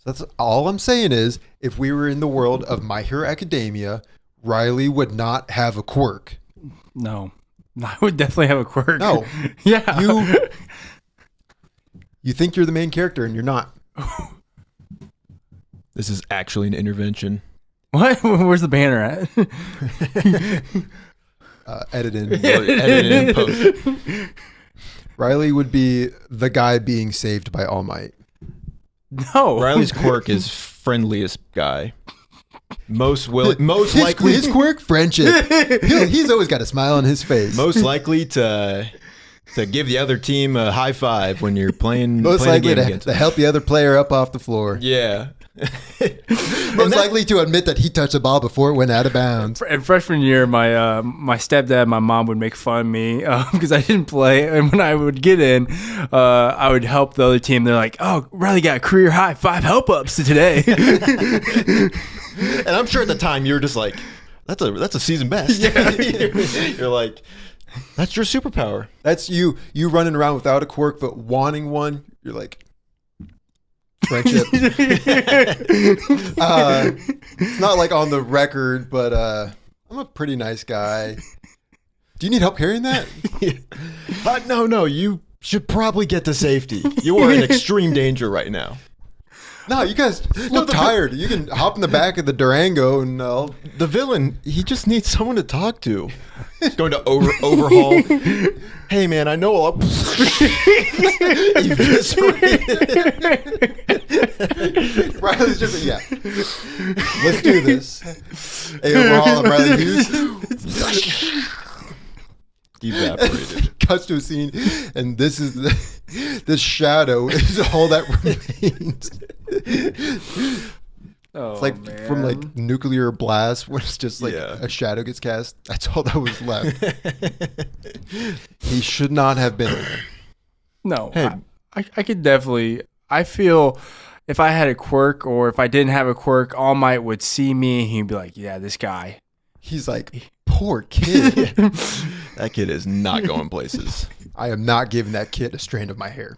So that's all I'm saying is, if we were in the world of My Hero Academia, Riley would not have a quirk. No. I would definitely have a quirk. No. Yeah. You think you're the main character and you're not. This is actually an intervention. What? Where's the banner at? Edit in. Edit in post. Riley would be the guy being saved by All Might. No. Riley's quirk is friendliest guy. Most likely his quirk, friendship. He's always got a smile on his face. most likely to give the other team a high five when you're playing. Most playing likely a game against to them. help the other player up off the floor. Yeah. Most likely to admit that he touched the ball before it went out of bounds. In freshman year, my stepdad, my mom would make fun of me because I didn't play. And when I would get in, I would help the other team. They're like, "Oh, Riley got a career high 5 help ups today." And I'm sure at the time you were just like, that's a season best. Yeah. You're like, that's your superpower. That's you running around without a quirk but wanting one. You're like, friendship. It's not like on the record, but I'm a pretty nice guy. Do you need help carrying that? No, you should probably get to safety. You are in extreme danger right now. No, you guys look tired. You can hop in the back of the Durango and The villain, he just needs someone to talk to. He's going to overhaul. Hey man, I know I'll Riley's just let's do this. Hey, overall, I'm Riley Hughes. Evaporated. Cuts to a scene, and this is the shadow is all that remains. Oh, It's like man. from like nuclear blast, where it's just like Yeah. a shadow gets cast. That's all that was left. He should not have been there. No, Hey. I could definitely. I feel if I had a quirk or if I didn't have a quirk, All Might would see me and he'd be like, "Yeah, this guy." He's like, poor kid. That kid is not going places. I am not giving that kid a strand of my hair.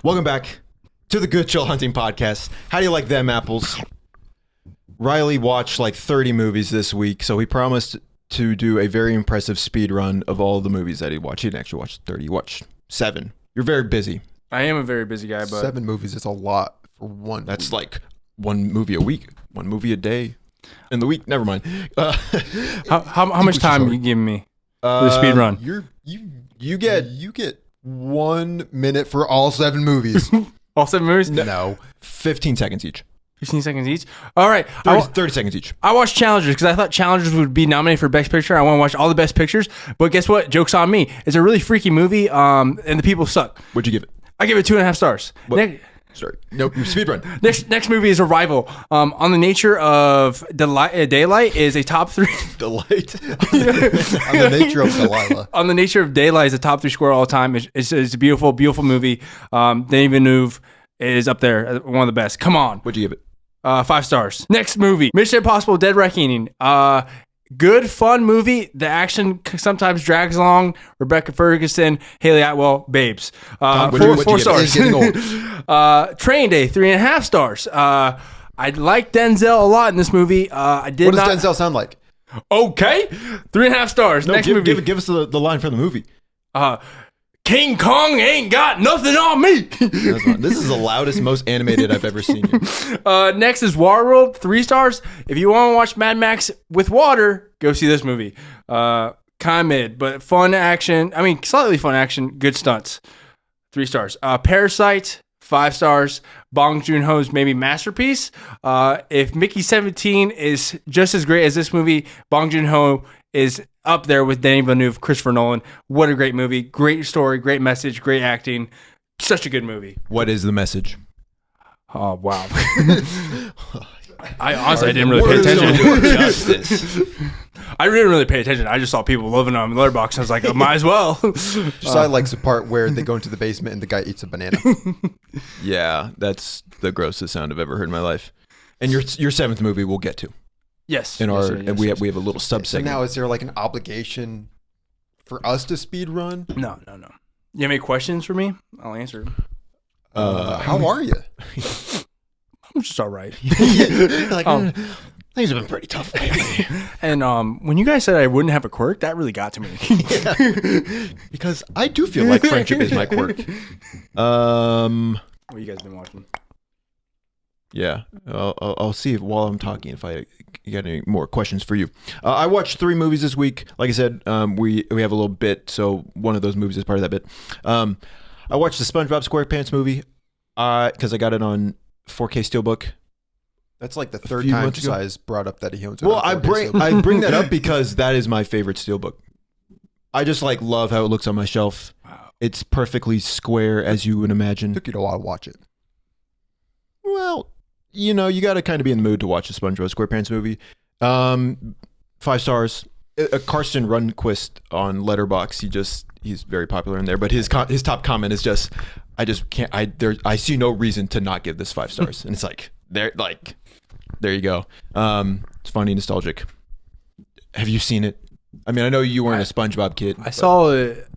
Welcome back to the Good Chill Hunting Podcast. How do you like them apples? Riley watched like 30 movies this week, so he promised to do a very impressive speed run of all the movies that he watched. He didn't actually watch 30. He watched 7. You're very busy. I am a very busy guy, but 7 movies is a lot for one. That's like 1 movie a week, 1 movie a day. In the week, never mind. how much time are you giving me for the speed run? You get 1 minute for all 7 movies. All 7 movies? No. 15 seconds each. 15 seconds each? All right. 30 seconds each. I watched Challengers because I thought Challengers would be nominated for Best Picture. I want to watch all the best pictures. But guess what? Joke's on me. It's a really freaky movie, and the people suck. What'd you give it? I give it 2.5 stars. Sorry. Nope. Speed run. Next movie is Arrival. On the Nature of Daylight is a top 3. Delight. On the Nature of Delilah. On the Nature of Daylight is a top 3 score all time. It's a beautiful, beautiful movie. Denis Villeneuve is up there, one of the best. Come on. What'd you give it? 5 stars. Next movie, Mission Impossible: Dead Reckoning. Good, fun movie. The action sometimes drags along. Rebecca Ferguson, Haley Atwell, babes. what'd you 4 give it? stars. It's getting old. Train Day, 3.5 stars. I like Denzel a lot in this movie. I did What not. does Denzel sound like? Okay, 3.5 stars. No, Next give movie. us the line from the movie. King Kong ain't got nothing on me. This is the loudest, most animated I've ever seen you. Next is Waterworld, 3 stars. If you want to watch Mad Max with water, go see this movie. Kind of mid, but fun action. I mean, slightly fun action, good stunts. 3 stars. Parasite, 5 stars. Bong Joon-ho's maybe masterpiece. If Mickey 17 is just as great as this movie, Bong Joon-ho is up there with Denis Villeneuve, Christopher Nolan. What a great movie. Great story, great message, great acting. Such a good movie. What is the message? Oh, wow. I honestly didn't really pay attention. Justice. I didn't really pay attention. I just saw people loving on Letterboxd. I was like, I might as well. Josiah likes the part where they go into the basement and the guy eats a banana. Yeah, that's the grossest sound I've ever heard in my life. And your 7th movie we'll get to. Yes. In yes, our sir, and yes, we yes. have a little So subsegment. now is there like an obligation for us to speed run? No. You have any questions for me? I'll answer. How are you? I'm just all right. Like, things have been pretty tough lately. And when you guys said I wouldn't have a quirk, that really got to me. Because I do feel like friendship is my quirk. What you guys been watching? Yeah, I'll see if, while I'm talking if I get any more questions for you. I watched 3 movies this week. Like I said, we have a little bit, so one of those movies is part of that bit. I watched the SpongeBob SquarePants movie because I got it on 4K Steelbook. That's like the third time Josiah's brought up that he owns it. Well, I bring that up because that is my favorite Steelbook. I just like love how it looks on my shelf. Wow. It's perfectly square as you would imagine. Took you a while to watch it. Well, you know, you got to kind of be in the mood to watch the SpongeBob SquarePants movie. 5 stars. Karsten Rundquist on Letterboxd. He's very popular in there, but his top comment is just, I see no reason to not give this 5 stars. And it's like, there you go. It's funny, nostalgic. Have you seen it? I mean, I know you weren't a SpongeBob kid. I saw it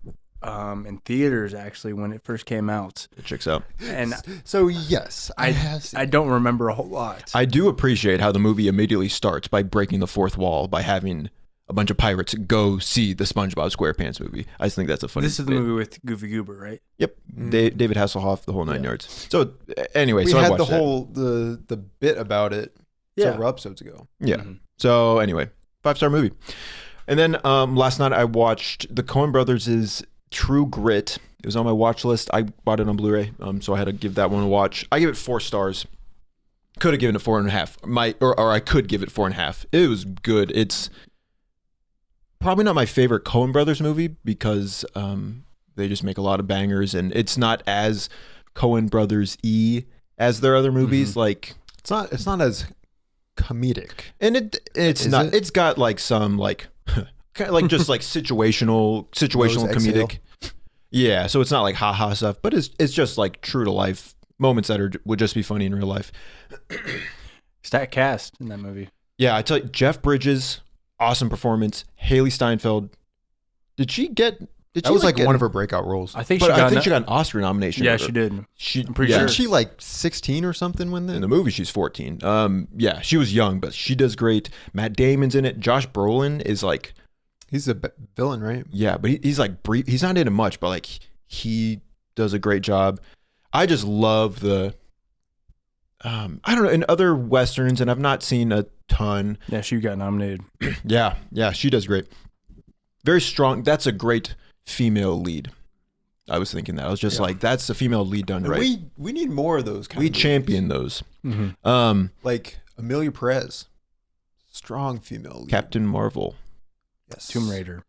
in theaters actually when it first came out. It checks out. And so yes, I don't remember a whole lot. I do appreciate how the movie immediately starts by breaking the fourth wall by having a bunch of pirates go see the SpongeBob SquarePants movie. I just think that's a funny. This is the movie with Goofy Goober, right? Yep, David Hasselhoff, the whole 9 yards. So anyway, we so I had watched the whole the bit about it several episodes ago. Yeah. Mm-hmm. So anyway, 5-star movie. And then last night I watched the Coen Brothers' True Grit. It was on my watch list. I bought it on Blu-ray, so I had to give that one a watch. I give it 4 stars. Could have given it 4.5. Or I could give it 4.5. It was good. It's probably not my favorite Coen Brothers movie because they just make a lot of bangers, and it's not as Coen Brothers-y as their other movies. Mm-hmm. Like it's not as comedic, and it's not. It's got like some like kind of like just like situational comedic. Yeah, so it's not like haha stuff, but it's just like true to life moments that would just be funny in real life. Stat cast in that movie. Yeah, I tell you, Jeff Bridges, awesome performance. Haley Steinfeld, did she get? That was like one of her breakout roles. I think she got an Oscar nomination. Yeah, she did. I'm pretty sure. Isn't she like 16 or something when in the movie she's 14. Yeah, she was young, but she does great. Matt Damon's in it. Josh Brolin is like, he's a villain, right? Yeah, but he's like brief. He's not in it much, but like he does a great job. I just love the. I don't know, in other westerns, and I've not seen a ton. Yeah, she got nominated. Yeah, she does great. Very strong. That's a great female lead. I was thinking that. I was just like, that's a female lead done right. We need more of those. We champion those. Mm-hmm. Like Amelia Perez, strong female lead. Captain Marvel. Yes. Tomb Raider.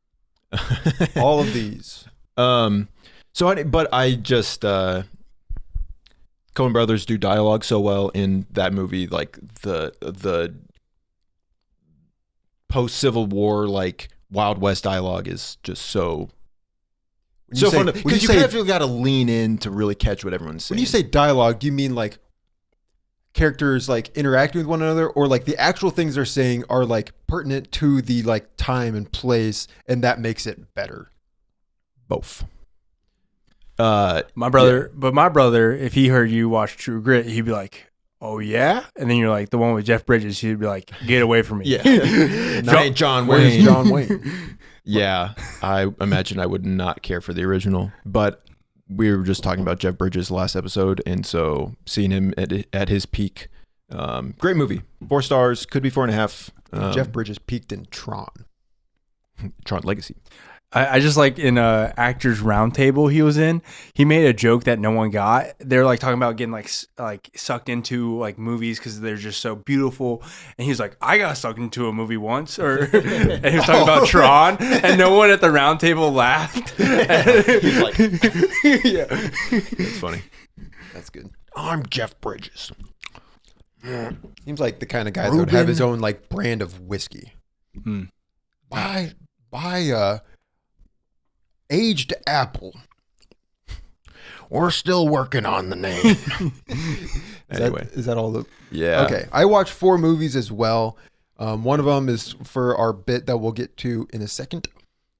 All of these. But I just Coen Brothers do dialogue so well in that movie, like the post Civil War like Wild West dialogue is just so fun because you kind of got to lean in to really catch what everyone's saying. When you say dialogue, do you mean like characters like interacting with one another, or like the actual things they're saying are like pertinent to the like time and place, and that makes it better? Both. My brother, if he heard you watch True Grit, he'd be like, "Oh yeah," and then you're like the one with Jeff Bridges. He'd be like, "Get away from me!" Yeah, ain't John Wayne. Where's John Wayne? Yeah, I imagine I would not care for the original, but we were just talking about Jeff Bridges last episode, and so seeing him at his peak, great movie. 4 stars, could be 4.5. Jeff Bridges peaked in Tron Legacy. I just like in a Actors Roundtable he was in, he made a joke that no one got. They're like talking about getting like sucked into like movies because they're just so beautiful, and he's like, I got sucked into a movie once, and he was talking about Tron, and no one at the round table laughed. He's like, yeah, that's funny. That's good. I'm Jeff Bridges. Seems like the kind of guy that would have his own like brand of whiskey. Buy aged apple. We're still working on the name. Anyway, is that all the? Yeah. Okay, I watched 4 movies as well. One of them is for our bit that we'll get to in a second.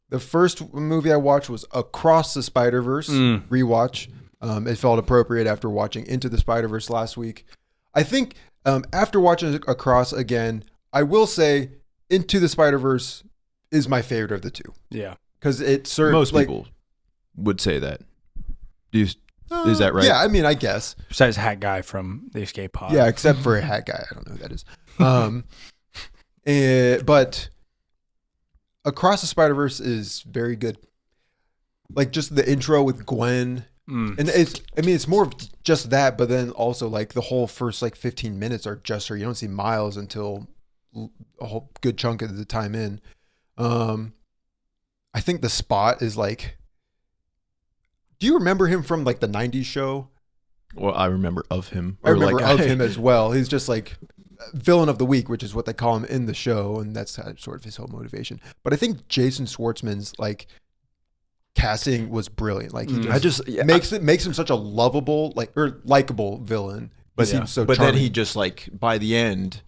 The first movie I watched was Across the Spider-Verse rewatch. It felt appropriate after watching Into the Spider-Verse last week. I think after watching it across again, I will say Into the Spider-Verse is my favorite of the two. Yeah. Because it serves Most people would say that. Is that right? Yeah, I mean, I guess. Besides Hat Guy from the Escape Pod. Yeah, except for a hat guy. I don't know who that is. But Across the Spider-Verse is very good. Like just the intro with Gwen. And it's more of just that, but then also like the whole first like 15 minutes are just her. You don't see Miles until a whole good chunk of the time in. I think the Spot is like, do you remember him from like the 90s show? Well, I remember of him. I remember of him as well. He's just like villain of the week, which is what they call him in the show. And that's sort of his whole motivation. But I think Jason Schwartzman's like casting was brilliant. Like he makes him such a lovable, likable villain. But he seems so but charming. then he just like by the end,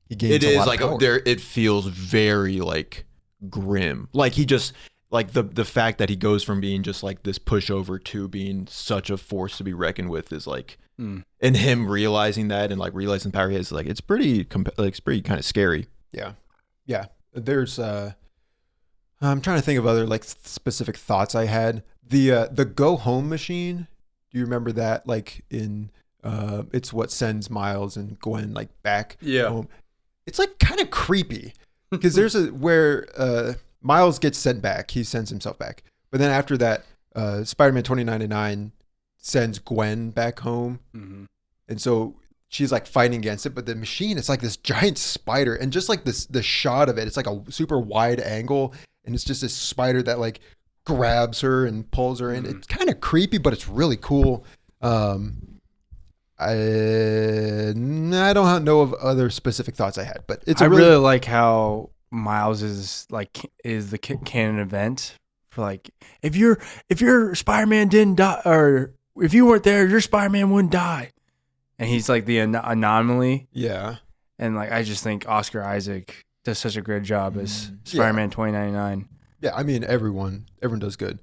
He gains it a is lot like of power. it feels very like grim. Like he just like the fact that he goes from being just like this pushover to being such a force to be reckoned with is like, and him realizing that and like realizing the power he has, like it's pretty kind of scary. Yeah. There's I'm trying to think of other like specific thoughts I had. The go home machine. Do you remember that? Like in it's what sends Miles and Gwen like back home. It's like kind of creepy because there's where Miles gets sent back. He sends himself back. But then after that, Spider-Man 2099 sends Gwen back home. Mm-hmm. And so she's like fighting against it. But the machine, it's like this giant spider. And just like the shot of it, it's like a super wide angle. And it's just this spider that like grabs her and pulls her in. It's kind of creepy, but it's really cool. I don't know of other specific thoughts I had, but I really like how Miles is the canon event for like if your Spider-Man didn't die, or if you weren't there, your Spider-Man wouldn't die, and he's like the anomaly. Yeah, and like I just think Oscar Isaac does such a great job as Spider-Man 2099. Yeah, I mean everyone does good.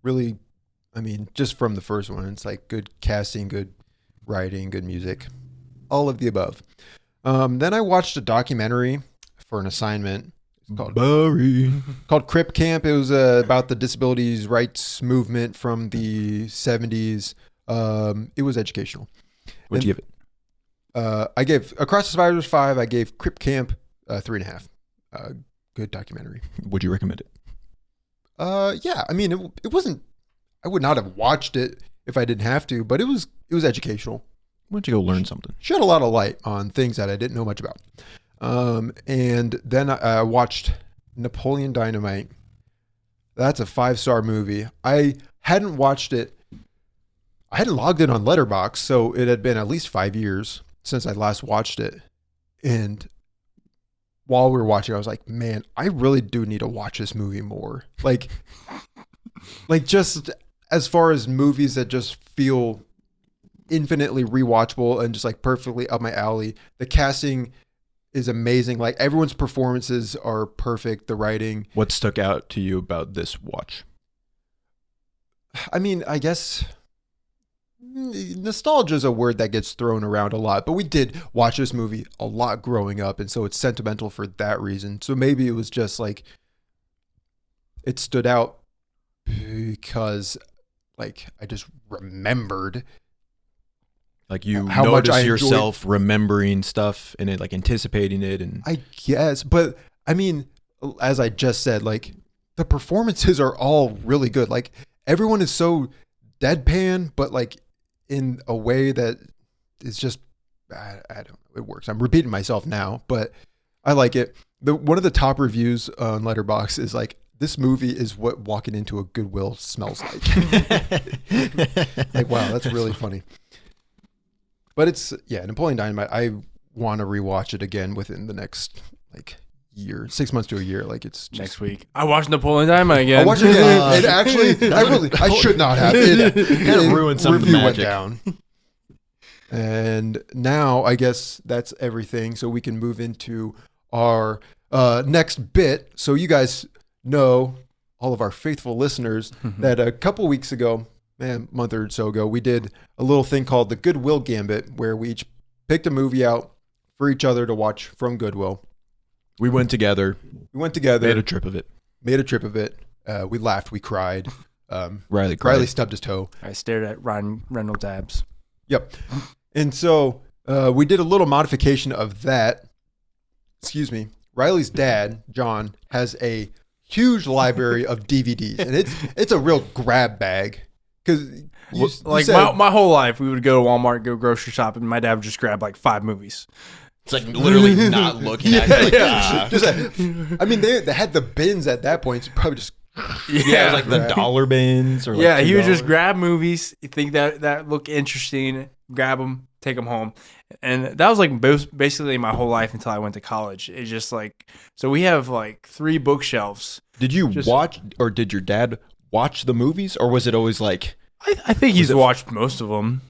Really, I mean just from the first one, it's like good casting, good writing, good music, all of the above. Then I watched a documentary for an assignment. It's called Crip Camp. It was about the disabilities rights movement from the 70s. It was educational. What'd you give it? I gave Across the Spider-Verse 5. I gave Crip Camp 3.5. Good documentary. Would you recommend it? Yeah. I mean, it wasn't. I would not have watched it if I didn't have to, but it was educational. Why don't you go learn something? Shed a lot of light on things that I didn't know much about. And then I watched Napoleon Dynamite. That's a 5-star movie. I hadn't watched it. I hadn't logged in on Letterboxd, so it had been at least 5 years since I last watched it. And while we were watching, I was like, man, I really do need to watch this movie more. Like just as far as movies that just feel infinitely rewatchable and just like perfectly up my alley. The casting is amazing. Like everyone's performances are perfect. The writing. What stuck out to you about this watch? I mean, I guess nostalgia is a word that gets thrown around a lot, but we did watch this movie a lot growing up. And so it's sentimental for that reason. So maybe it was just like, it stood out because like I just remembered like you how much I yourself remembering stuff and it like anticipating it. And I guess, but I mean, as I just said, like the performances are all really good. Like everyone is so deadpan, but like in a way that is just, I don't know, it works. I'm repeating myself now, but I like it. One of the top reviews on Letterboxd is like, this movie is what walking into a Goodwill smells like. Like, wow, that's really funny. But it's, Napoleon Dynamite. I want to rewatch it again within the next like year, 6 months to a year. Like it's just, next week. I watched Napoleon Dynamite again. I watched it again. It actually, I should not have. It kind of ruined some of the review magic. went down. And now I guess that's everything. So we can move into our next bit. So you guys know, all of our faithful listeners, that a couple weeks ago, a month or so ago, we did a little thing called the Goodwill Gambit, where we each picked a movie out for each other to watch from Goodwill. We went together. Made a trip of it. We laughed, we cried. Riley cried. Riley stubbed his toe. I stared at Ryan Reynolds' abs. Yep. And so we did a little modification of that. Excuse me. Riley's dad, John, has a huge library of DVDs, and it's a real grab bag. Because my whole life, we would go to Walmart, go grocery shopping, and my dad would just grab like 5 movies. It's like literally not looking at it. I mean, they had the bins at that point, so probably just it was like the dollar bins. Or like he would just grab movies, you think that look interesting, grab them, take them home. And that was like basically my whole life until I went to college. It's just like, so we have like 3 bookshelves. Did you watch, or did your dad watch the movies, or was it always like? I think he's watched most of them.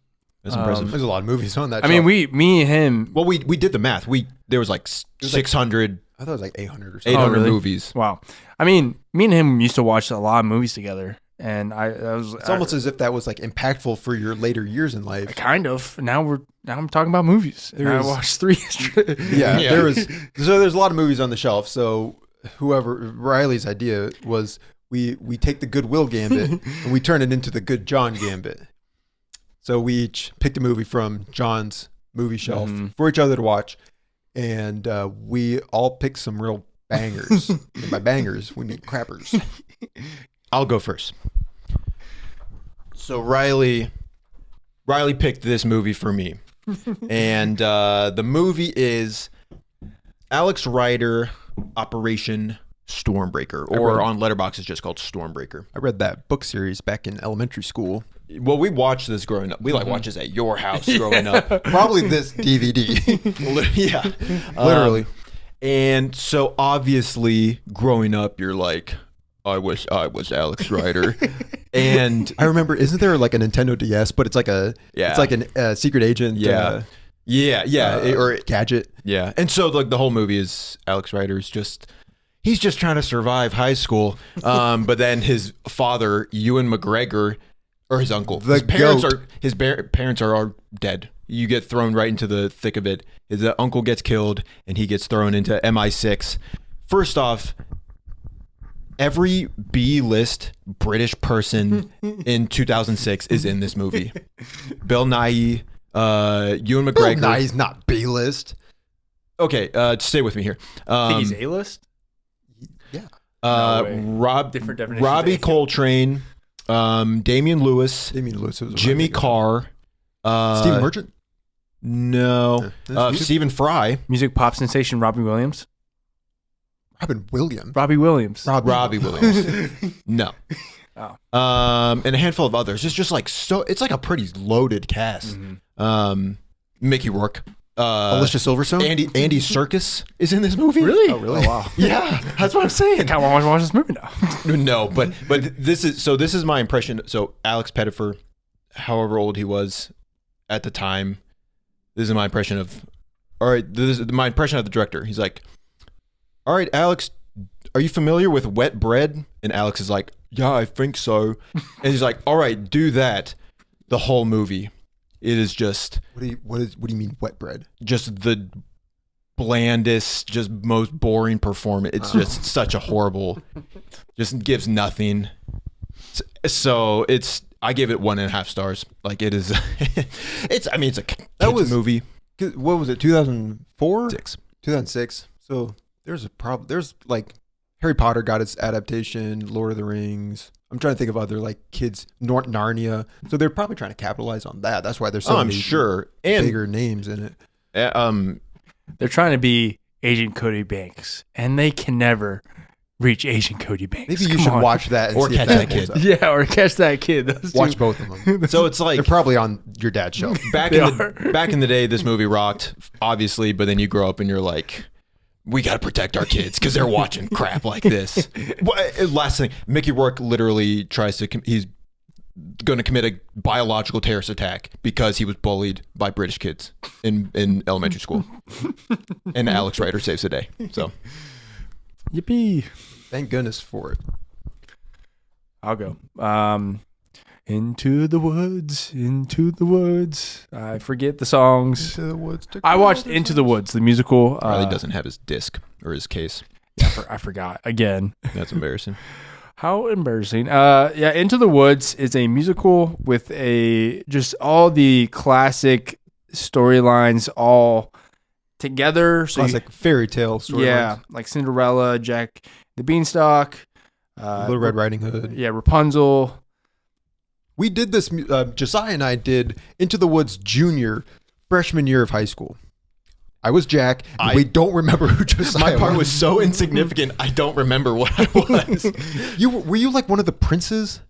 That's impressive. There's a lot of movies on that. I mean, me and him. Well, we did the math. There was like 600. I thought it was like 800 or something. 800 movies. Wow. I mean, me and him used to watch a lot of movies together, and it's almost as if that was like impactful for your later years in life. Kind of. Now I'm talking about movies. And I watched 3. There's a lot of movies on the shelf. So Riley's idea was we take the Goodwill Gambit and we turn it into the Good John Gambit. So we each picked a movie from John's movie shelf for each other to watch, and we all picked some real bangers. And by bangers, we mean crappers. I'll go first. So Riley picked this movie for me, and the movie is Alex Rider, Operation Stormbreaker, or on Letterboxd it's just called Stormbreaker. I read that book series back in elementary school. Well, we watched this growing up. We watched this at your house growing up. Probably this DVD. Yeah. Literally. And so obviously growing up, you're like, I wish I was Alex Rider. And I remember, isn't there like a Nintendo DS, but it's like a secret agent. Or gadget. Yeah. And so like the whole movie is Alex Rider's he's just trying to survive high school. But then his father, Ewan McGregor, or his uncle, his parents are all dead. You get thrown right into the thick of it. His uncle gets killed, and he gets thrown into MI6. First off, every B-list British person in 2006 is in this movie. Bill Nighy, Ewan McGregor. Bill Nighy's not B-list. Okay, stay with me here. I think he's A-list? Yeah. Different definition. Robbie Coltrane, Damian Lewis, Jimmy Carr, Stephen Merchant. No, Stephen Fry, music pop sensation Robbie Williams. Robbie Williams. No. Oh. And a handful of others. It's just like it's like a pretty loaded cast. Mickey Rourke. Alicia Silverstone. Andy Serkis is in this movie. Really? Oh, really? Oh, wow. Yeah, that's what I'm saying. I kind of want to watch this movie now. No, but this is my impression. So Alex Pettyfer, however old he was at the time, this is my impression of. All right, this is my impression of the director. He's like, "All right, Alex, are you familiar with wet bread?" And Alex is like, "Yeah, I think so." And he's like, "All right, do that." The whole movie. It is just. What do you mean wet bread? Just the blandest, just most boring performance. It's just such a horrible. Just gives nothing. So I give it 1.5 stars. Like it is. It's a kids movie. What was it? 2004? 2006. So there's a problem. There's like Harry Potter got its adaptation. Lord of the Rings. I'm trying to think of other like kids, Narnia. So they're probably trying to capitalize on that. That's why there's so many bigger names in it. They're trying to be Agent Cody Banks, and they can never reach Agent Cody Banks. Maybe you should watch that and or catch that kid. Yeah, or catch that kid. Watch both of them. So it's like they're probably on your dad's shelf. Back in the day, this movie rocked, obviously. But then you grow up and you're like, we got to protect our kids because they're watching crap like this. Last thing, Mickey Rourke literally he's going to commit a biological terrorist attack because he was bullied by British kids in elementary school. And Alex Rider saves the day. So, yippee. Thank goodness for it. I'll go. Into the woods, into the woods. I forget the songs. Into the woods. I watched Into the Woods, the musical. Riley doesn't have his disc or his case. Yeah, I forgot again. That's embarrassing. How embarrassing. Yeah, Into the Woods is a musical with just all the classic storylines all together. So Classic fairy tale story. yeah, like Cinderella, Jack the Beanstalk, Little Red Riding Hood. yeah, Rapunzel. We did this. Josiah and I did Into the Woods Junior freshman year of high school. I was Jack. And we don't remember who Josiah My part was so insignificant, I don't remember what I was. Were you like one of the princes?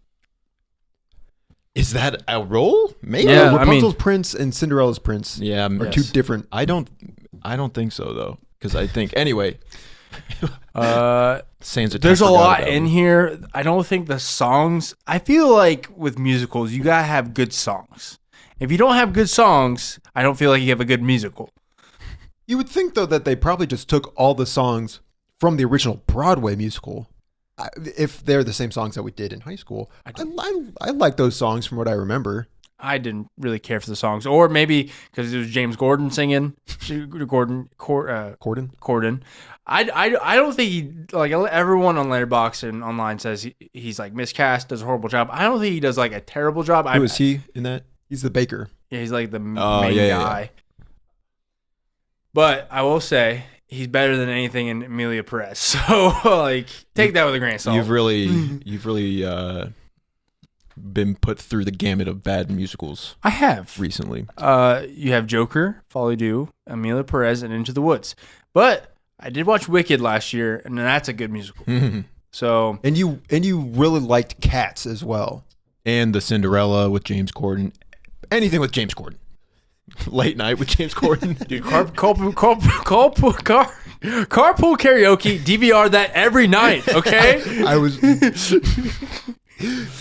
Is that a role? Maybe. Yeah, Rapunzel's prince and Cinderella's prince. Yeah, are yes. two different. I don't think so though, because I think anyway. Sands of Time There's a forgot lot about in me. here. I don't think the songs. I feel like with musicals, you gotta have good songs. If you don't have good songs, I don't feel like you have a good musical. You would think though that they probably just took all the songs from the original Broadway musical. If they're the same songs that we did in high school, I like those songs from what I remember. I didn't really care for the songs, or maybe because it was James Gordon singing. Corden. I don't think he, like, everyone on Letterboxd and online says he's like miscast, does a horrible job. I don't think he does like a terrible job. Who is he in that? He's the baker. Yeah, he's like the main yeah, guy. yeah. But I will say he's better than anything in Amelia Perez. So like, take that with a grain of salt. You've really been put through the gamut of bad musicals I have. recently. You have Joker, Folly Do, Amelia Perez, and Into the Woods. But I did watch Wicked last year, and that's a good musical. So And you really liked Cats as well. And the Cinderella with James Corden. Anything with James Corden. Late Night with James Corden. dude, carpool karaoke, DVR that every night, okay? I was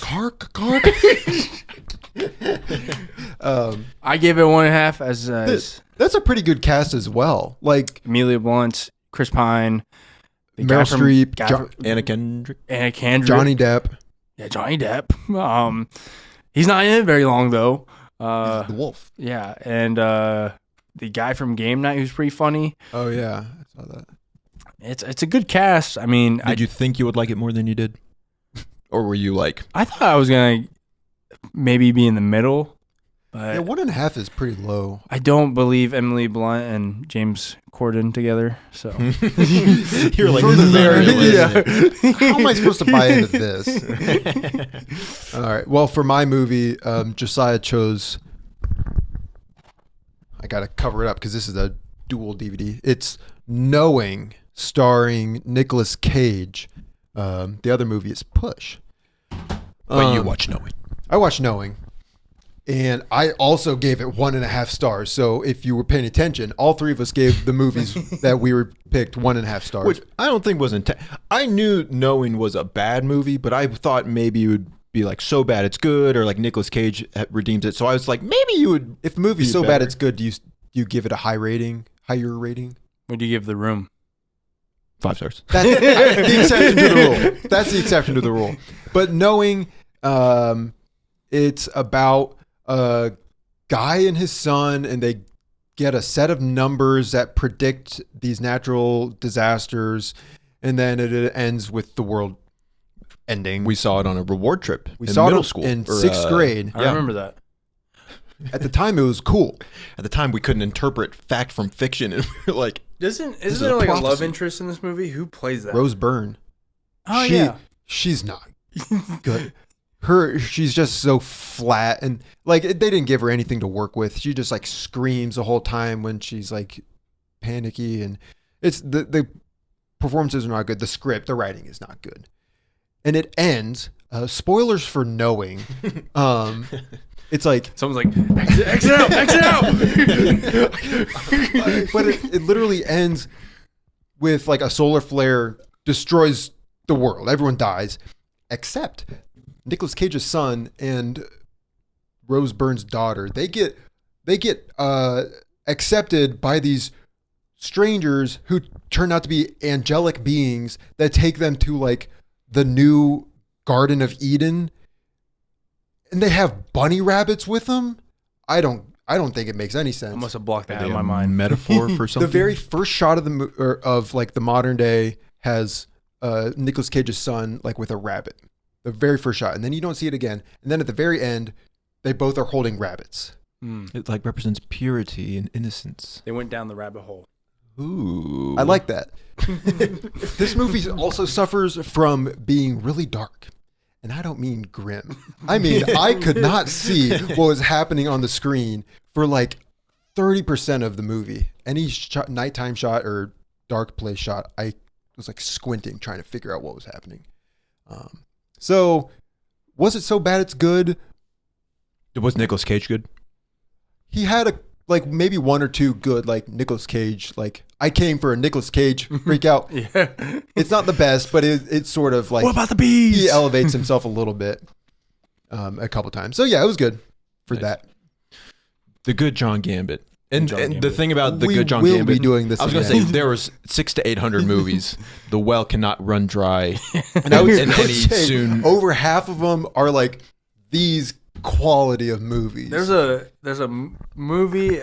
Cark. I gave it 1.5 as That's a pretty good cast as well. Like Amelia Blunt, Chris Pine, the Meryl Streep, Anna Kendrick. Anna Kendrick, Johnny Depp. Yeah, Johnny Depp. He's not in it very long though. The wolf. Yeah, and the guy from Game Night who's pretty funny. Oh yeah, I saw that. It's a good cast. I mean, Did you think you would like it more than you did? Or were you like... I thought I was gonna maybe be in the middle, but Yeah, 1.5 is pretty low. I don't believe Emily Blunt and James Corden together. So You're like, From this the is very unrealistic. How am I supposed to buy into this? All right. Well, for my movie, Josiah chose. I gotta cover it up because this is a dual DVD. It's Knowing, starring Nicolas Cage. The other movie is Push. But you watch Knowing. I watched Knowing, and I also gave it 1.5 stars. So if you were paying attention, all three of us gave the movies that we were picked 1.5 stars. Which I don't think was intent. I knew Knowing was a bad movie, but I thought maybe it would be like so bad it's good, or like Nicolas Cage redeems it. So I was like, maybe you would. If the movie's be so bad better. it's good, do you give it a higher rating? what do you give The Room? 5 stars. That's the exception to the rule. That's the exception to the rule. But Knowing, it's about a guy and his son, and they get a set of numbers that predict these natural disasters, and then it ends with the world ending. We saw it on a reward trip. We in saw middle it school in or, 6th grade. I remember that. At the time, it was cool. At the time, we couldn't interpret fact from fiction, and we were like, Isn't is there a like a love prophecy. interest in this movie? Who plays that? Rose Byrne. Oh yeah. She's not good. She's just so flat, and like they didn't give her anything to work with. She just like screams the whole time when she's like panicky, and it's the performances are not good. The script, the writing is not good, and it ends. Spoilers for Knowing. It's like Someone's like, exit out, exit out. but it literally ends with like a solar flare destroys the world. Everyone dies, except Nicolas Cage's son and Rose Byrne's daughter. They get accepted by these strangers who turn out to be angelic beings that take them to like the new Garden of Eden. and they have bunny rabbits with them. I don't think it makes any sense. I must have blocked that Are in they my a mind. metaphor for something. The very first shot of of like the modern day has Nicolas Cage's son like with a rabbit. The very first shot, and then you don't see it again. And then at the very end, they both are holding rabbits. It like represents purity and innocence. They went down the rabbit hole. Ooh. I like that. This movie also suffers from being really dark. And I don't mean grim. I mean, I could not see what was happening on the screen for like 30% of the movie. Any nighttime shot or dark place shot, I was like squinting, trying to figure out what was happening. So, was it so bad it's good? Was Nicolas Cage good? He had maybe one or two good like Nicolas Cage. Like I came for a Nicolas Cage freak out. Yeah. It's not the best, but it's sort of like What about the bees? he elevates himself a little bit a couple times. So yeah, it was good for Nice. that. The good John Gambit. And John the Gambit. thing about the We good John will Gambit, be doing this I was going to again. say there was 600 to 800 movies. The well cannot run dry. And I would And say soon. over half of them are like these quality of movies. There's a movie,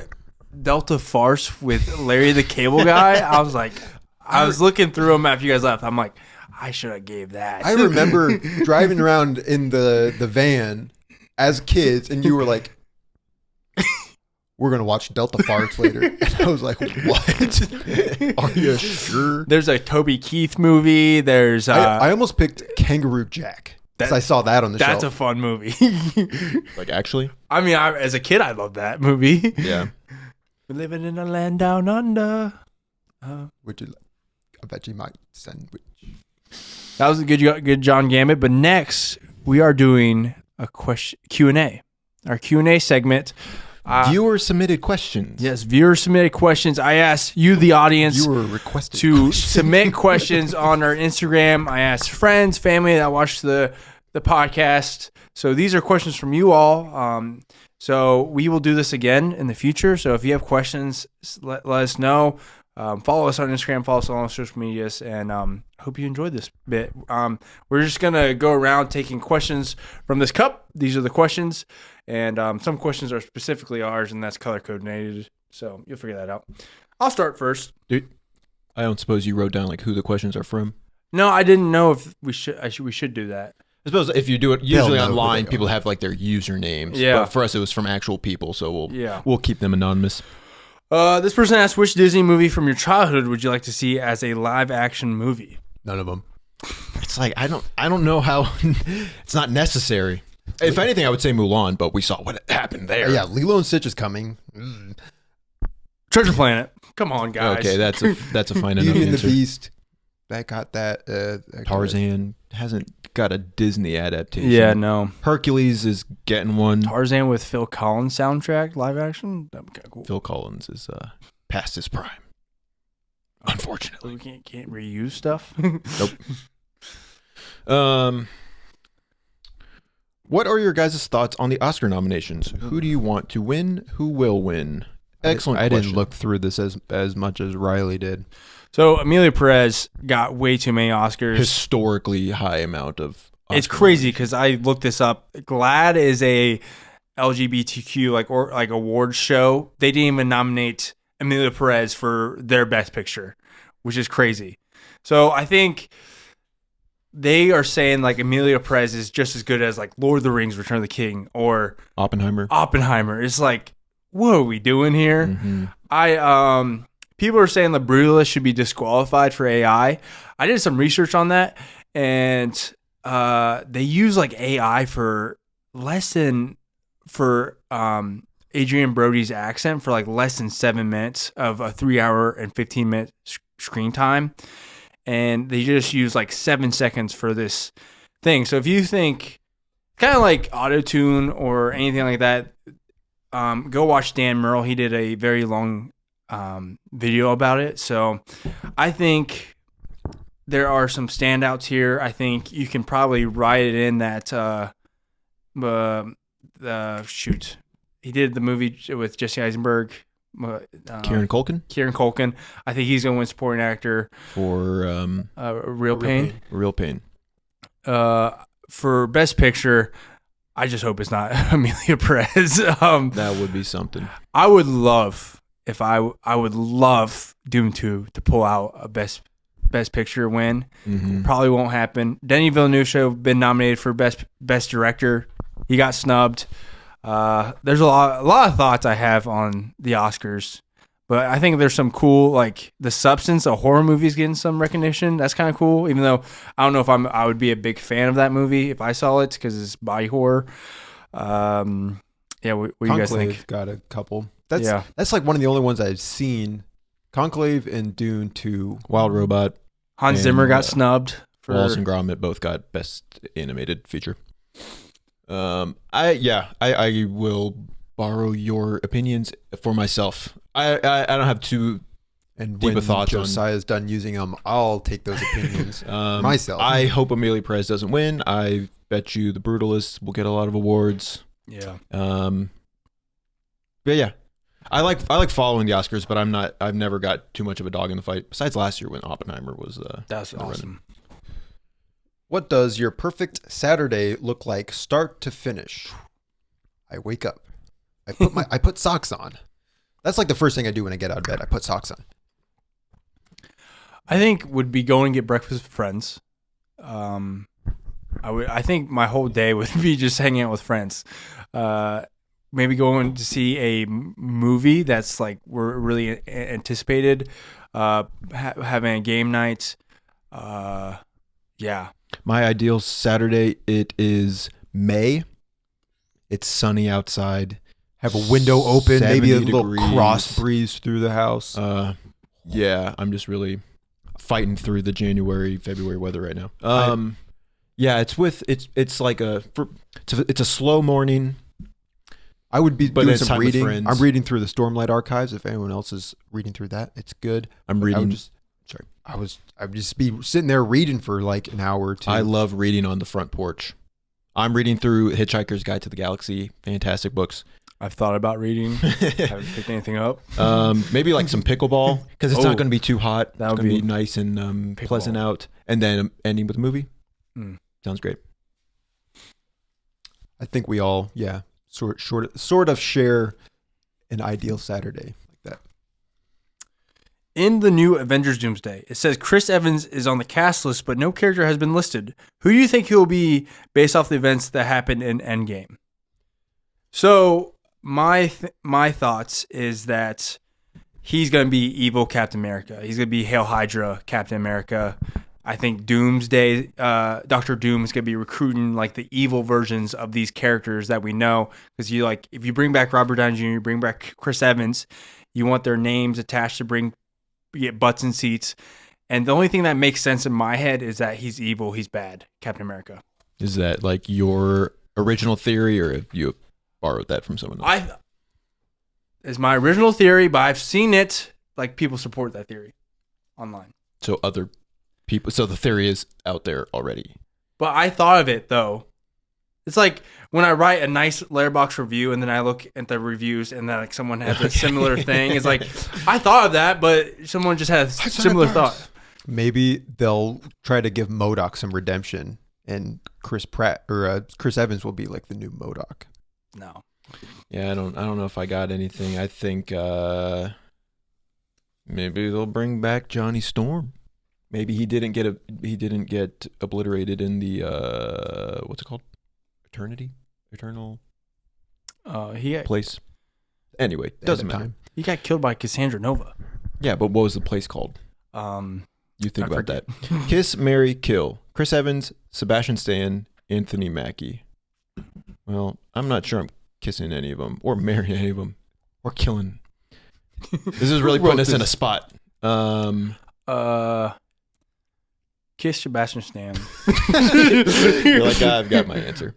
Delta Farce with Larry the Cable Guy. I was like, I was looking through them after you guys left. I'm like, I should have gave that. I remember driving around in the van as kids, and you were like, "We're gonna watch Delta Farts later," and I was like, "What? Are you sure?" There's a Toby Keith movie. There's I almost picked Kangaroo Jack because I saw that on the that's shelf. a fun movie. Like, actually? I mean, as a kid, I loved that movie. Yeah. We're living in a land down under. Would you like a Vegemite sandwich? That was a good John Gambit. But next, we are doing a Q&A. Our Q&A segment. Viewer submitted questions. Yes, viewer submitted questions. I asked you, the audience, You were requested to submit questions on our Instagram. I asked friends, family that watch the podcast. So these are questions from you all. So we will do this again in the future. So if you have questions, let us know. Follow us on Instagram, follow us on all social medias, and hope you enjoyed this bit. We're just going to go around taking questions from this cup. These are the questions, and some questions are specifically ours, and that's color coordinated. So you'll figure that out. I'll start first. Dude, I don't suppose you wrote down like who the questions are from. No, I didn't know if we should do that. I suppose if you do it usually know who online, they people are. have like their usernames. Yeah. But for us, it was from actual people, so Yeah. we'll keep them anonymous. This person asked, which Disney movie from your childhood would you like to see as a live action movie? None of them. It's like I don't know how. It's not necessary. If anything, I would say Mulan, but we saw what happened there. Yeah, Lilo and Stitch is coming. Mm. Treasure Planet. Come on, guys. Okay, that's a fine enough Beauty and the answer. Beast. That got that. Tarzan hasn't got a Disney adaptation. Yeah, no. Hercules is getting one. Tarzan with Phil Collins soundtrack, live action. That'd be kind of cool. Phil Collins is past his prime. Unfortunately. We can't reuse stuff. Nope. What are your guys' thoughts on the Oscar nominations? Who do you want to win? Who will win? Excellent I question. didn't look through this as much as Riley did. So Amelia Perez got way too many Oscars. Historically high amount of Oscar It's crazy because I looked this up. GLAAD is a LGBTQ like awards show. They didn't even nominate Amelia Perez for their Best Picture, which is crazy. So I think they are saying like Amelia Perez is just as good as like Lord of the Rings, Return of the King, or Oppenheimer. It's like, what are we doing here? Mhm. People are saying the Brutalist should be disqualified for AI. I did some research on that, and they use like AI for Adrian Brody's accent for like less than 7 minutes of a 3 hour and 15-minute screen time, and they just use like 7 seconds for this thing. So if you think kind of like auto-tune or anything like that, go watch Dan Merle. He did a very long video about it. So I think there are some standouts here. I think you can probably write it in that he did the movie with Jesse Eisenberg, Kieran Culkin. I think he's gonna win supporting actor for Real Pain. Real Pain. For Best Picture, I just hope it's not Amelia Perez. That would be something. I would love I would love Doom 2 to pull out a best picture win. Mm-hmm. Probably won't happen. Denis Villeneuve should have been nominated for best director. He got snubbed. There's a lot of thoughts I have on the Oscars, but I think there's some cool, like The Substance, a horror movie, is getting some recognition. That's kind of cool, even though I don't know if I would be a big fan of that movie if I saw it because it's body horror. Yeah, what do you guys think? Got a couple. That's like one of the only ones I've seen. Conclave and Dune 2. Wild Robot. Hans Zimmer got snubbed. Wallace and Gromit both got best animated feature. I will borrow your opinions for myself. I don't have too deep of thoughts on Josiah's done using them. I'll take those opinions myself. I hope Amelia Perez doesn't win. I bet you The Brutalist will get a lot of awards. Yeah. But yeah, I like following the Oscars, but I've never got too much of a dog in the fight. Besides last year when Oppenheimer was. That's awesome. What does your perfect Saturday look like, start to finish? I wake up. I put socks on. That's like the first thing I do when I get out of bed. I put socks on. I think would be going and get breakfast with friends. I think my whole day would be just hanging out with friends. Maybe going to see a movie that's like we're really anticipated. Having a game night. Yeah. My ideal Saturday, it is May. It's sunny outside. Have a window open, maybe a little degrees. cross breeze through the house. Yeah, I'm just really fighting through the January, February weather right now. Yeah, it's like it's a slow morning. I would be doing some reading. friends. I'm reading through the Stormlight archives. If anyone else is reading through that, it's good. I'm reading. I'd just be sitting there reading for like an hour or two. I love reading on the front porch. I'm reading through Hitchhiker's Guide to the Galaxy. Fantastic books. I've thought about reading. Haven't picked anything up. Maybe like some pickleball because it's not going to be too hot. That would be nice and pleasant out. And then ending with a movie. Sounds great. I think we all, sort of share an ideal Saturday like that. In the new Avengers Doomsday, it says Chris Evans is on the cast list, but no character has been listed. Who do you think he'll be based off the events that happened in Endgame? So my thoughts is that he's going to be evil Captain America. He's going to be Hail Hydra Captain America. I think Doomsday, Dr. Doom is going to be recruiting like the evil versions of these characters that we know. Because if you bring back Robert Downey Jr., you bring back Chris Evans, you want their names attached to get butts in seats. And the only thing that makes sense in my head is that he's evil, he's bad, Captain America. Is that like your original theory, or have you borrowed that from someone else? It's my original theory, but I've seen it. Like people support that theory online. So other people. So the theory is out there already. But I thought of it though. It's like when I write a nice Letterboxd review and then I look at the reviews and then like someone has a similar thing. It's like I thought of that, but someone just has a similar thought. Maybe they'll try to give MODOK some redemption, and Chris Evans will be like the new MODOK. No. Yeah, I don't know if I got anything. I think maybe they'll bring back Johnny Storm. Maybe he didn't get obliterated in the what's it called? Eternal place. Anyway, doesn't matter. He got killed by Cassandra Nova. Yeah, but what was the place called? You think about that. Kiss, marry, kill. Chris Evans, Sebastian Stan, Anthony Mackie. Well, I'm not sure I'm kissing any of them or marrying any of them or killing. This is really putting us in a spot. Kiss Sebastian Stan. You're like, I've got my answer.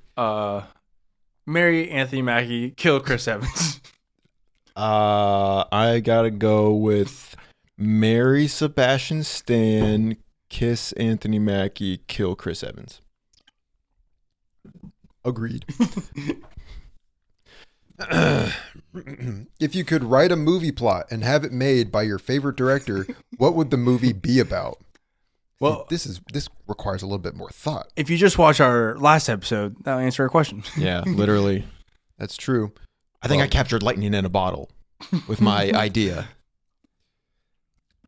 Marry Anthony Mackie, kill Chris Evans. I gotta go with marry Sebastian Stan, kiss Anthony Mackie, kill Chris Evans. Agreed. If you could write a movie plot and have it made by your favorite director, what would the movie be about? Well, this requires a little bit more thought. if you just watch our last episode, that'll answer our question. Yeah, literally. That's true. I think I captured lightning in a bottle with my idea.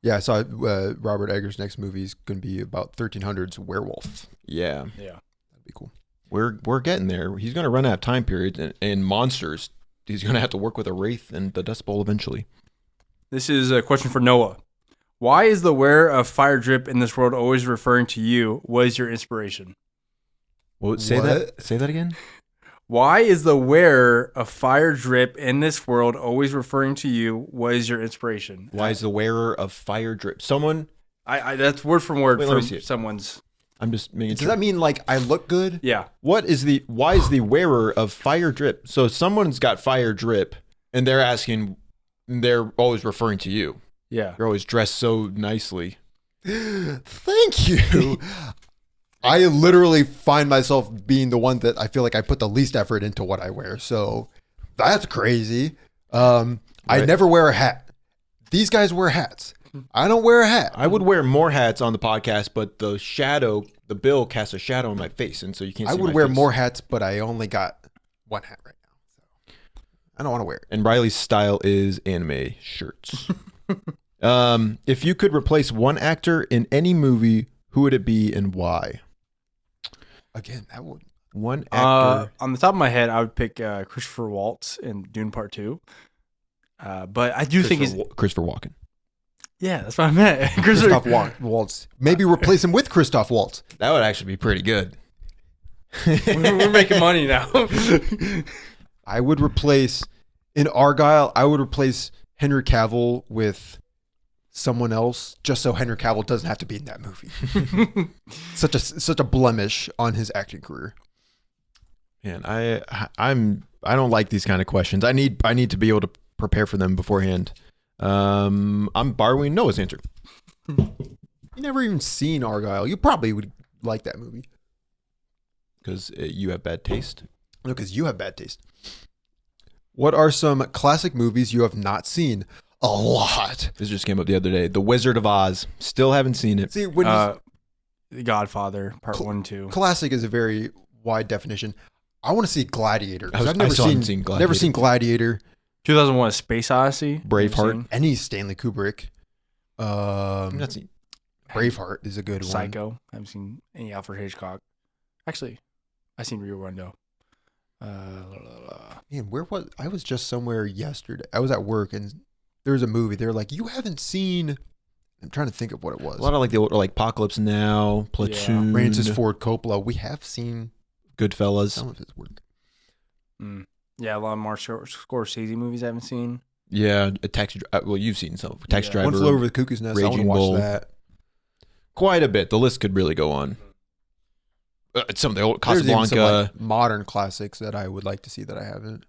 Yeah, I saw Robert Eggers' next movie is going to be about 1300s werewolf. Yeah. Yeah. That'd be cool. We're getting there. He's going to run out of time period and monsters. He's going to have to work with a wraith and the Dust Bowl eventually. This is a question for Noah. Why is the wearer of fire drip in this world always referring to you? What is your inspiration? Well, say that again. Why is the wearer of fire drip in this world always referring to you? What is your inspiration? Why is the wearer of fire drip? Someone. I that's word from word Wait, let me from see it. someone's. I'm just making Does sure. that mean like I look good? Yeah. Why is the wearer of fire drip? So someone's got fire drip, and they're asking. They're always referring to you. Yeah. You're always dressed so nicely. Thank you. I literally find myself being the one that I feel like I put the least effort into what I wear. So that's crazy. I Right. never wear a hat. These guys wear hats. I don't wear a hat. I would wear more hats on the podcast, but the bill casts a shadow on my face, and so you can't see I would my wear face. more hats, but I only got one hat right now. So I don't want to wear it. And Riley's style is anime shirts. If you could replace one actor in any movie, who would it be and why? Again, that would. One actor. On the top of my head, I would pick Christopher Waltz in Dune Part 2. But I do think he's... Christopher Walken. Yeah, that's what I meant. Christoph Waltz. Maybe replace him with Christoph Waltz. That would actually be pretty good. We're making money now. I would replace, in Argyle, I would replace Henry Cavill with someone else, just so Henry Cavill doesn't have to be in that movie. Such a blemish on his acting career. Man, I don't like these kind of questions. I need to be able to prepare for them beforehand. I'm borrowing Noah's answer. You never even seen Argyle. You probably would like that movie. Because you have bad taste. No, because you have bad taste. What are some classic movies you have not seen? A lot. This just came up the other day. The Wizard of Oz. Still haven't seen it. See, when The Godfather, Part 1 and 2. classic is a very wide definition. I want to see Gladiator. 'Cause I've I never still haven't seen seen Never seen Gladiator. 2001 A Space Odyssey. Braveheart. Any Stanley Kubrick. I've not seen. Braveheart is a good one. Psycho. I haven't seen any Alfred Hitchcock. Actually, I've seen Rio Rondo. Man, I was just somewhere yesterday. I was at work and there was a movie. They were like, "You haven't seen." I'm trying to think of what it was. A lot of like the old, like Apocalypse Now, Platoon, Francis Ford Coppola. We have seen Goodfellas. some of his work. Yeah, a lot of Martin Scorsese movies I haven't seen. Yeah, a Taxi. Well, you've seen some. Taxi Yeah. Driver. One Flew Over the Cuckoo's Nest. I want to Raging watch Bull. that. Quite a bit. The list could really go on. Some of the old There's even some, Casablanca. like, modern classics that I would like to see that I haven't.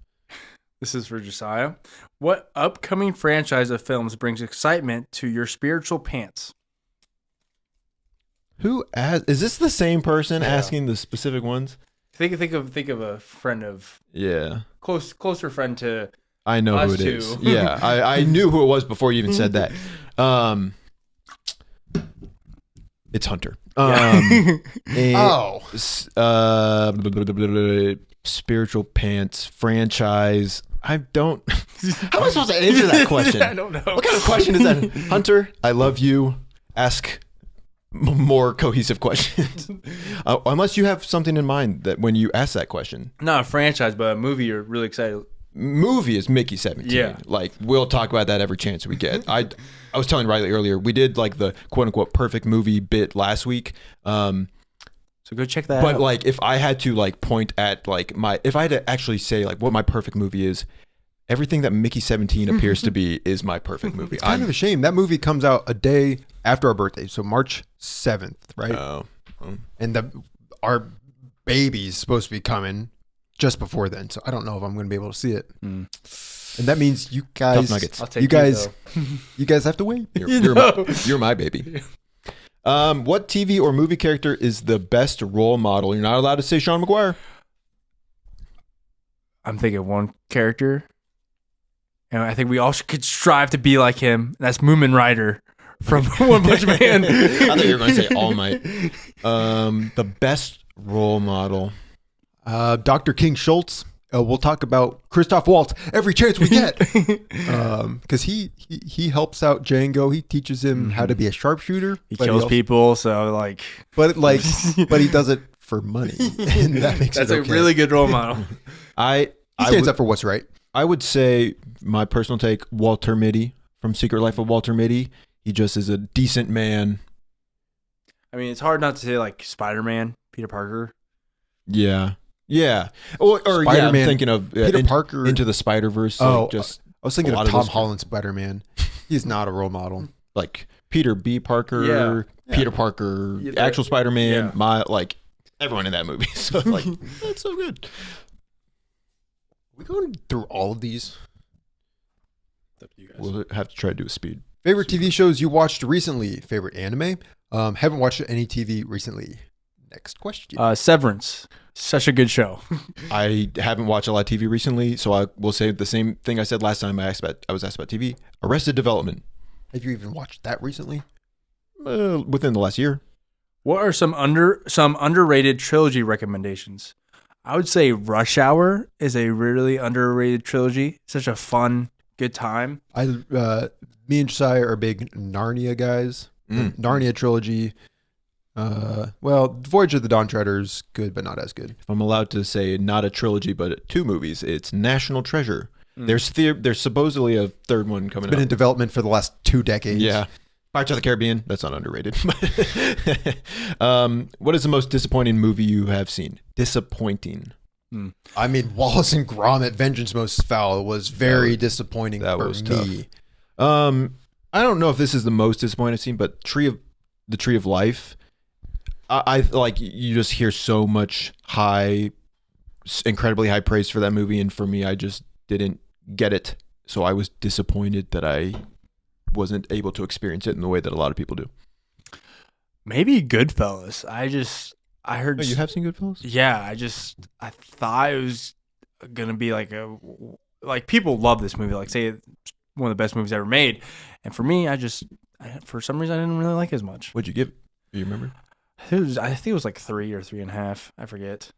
This is for Josiah. What upcoming franchise of films brings excitement to your spiritual pants? Is this the same person Yeah. asking the specific ones? Think of a friend of Yeah. closer friend to. I know who Us it is. two. Yeah, I knew who it was before you even said that. It's Hunter. And, spiritual pants franchise. I don't. How am I supposed to answer that question? I don't know. What kind of question is that? Hunter, I love you. Ask more cohesive questions. Unless you have something in mind that when you ask that question. Not a franchise, but a movie you're really excited. Movie is Mickey 17. Yeah. Like, we'll talk about that every chance we get. I was telling Riley earlier, we did like the quote unquote perfect movie bit last week. So go check that But out. like, if I had to like point at like if I had to actually say like what my perfect movie is, everything that Mickey 17 appears to be is my perfect movie. It's kind of a shame. That movie comes out a day after our birthday. So March 7th, right? Oh. And our baby's supposed to be coming just before then. So I don't know if I'm going to be able to see it. And that means you guys, nuggets. I'll take you guys have to wait. You're my baby. What TV or movie character is the best role model? You're not allowed to say Sean McGuire. I'm thinking of one character, and I think we all could strive to be like him. That's Moomin Rider from One Punch Man. I thought you were going to say All Might. The best role model. Dr. King Schultz. We'll talk about Christoph Waltz every chance we get, because he helps out Django. He teaches him how to be a sharpshooter. He kills people, so like, but he does it for money, and that makes that's it a okay. really good role model. He stands up for what's right. I would say my personal take: Walter Mitty from Secret Life of Walter Mitty. He just is a decent man. I mean, it's hard not to say like Spider-Man, Peter Parker. Yeah. Or yeah, I'm thinking of Peter Parker Into the Spider-Verse. Oh, like just I was thinking a of lot Tom those- Holland Spider-Man. He's not a role model. like Peter B. Parker, Peter Parker, actual Spider-Man, like everyone in that movie. So like that's so good. We going through all of these. It's up to you guys. We'll have to try to do a speed. Favorite TV shows you watched recently? Favorite anime? Haven't watched any TV recently. Next question. Severance, such a good show. I haven't watched a lot of TV recently, so I will say the same thing I said last time I was asked about TV. Arrested Development. Have you even watched that recently? Within the last year. What are some underrated trilogy recommendations? I would say Rush Hour is a really underrated trilogy. Such a fun, good time. Me and Josiah are big Narnia guys. The Narnia trilogy. Voyage of the Dawn Treader is good, but not as good. If I'm allowed to say not a trilogy, but 2 movies, it's National Treasure. There's supposedly a third one coming Been up. in development for the last 2 decades. Yeah. Pirates of the Caribbean. That's not underrated. What is the most disappointing movie you have seen? Disappointing. I mean, Wallace and Gromit: Vengeance Most Foul was very disappointing for me. Tough. I don't know if this is the most disappointing I've seen, but the Tree of Life. I like, you just hear so much incredibly high praise for that movie, and for me, I just didn't get it. So I was disappointed that I wasn't able to experience it in the way that a lot of people do. Maybe Goodfellas. I heard. Oh, you have seen Goodfellas? Yeah, I thought it was gonna be like people love this movie. Like, say it's one of the best movies ever made, and for me, for some reason I didn't really like it as much. What'd you give it? Do you remember? I think it was like 3 or 3.5. I forget.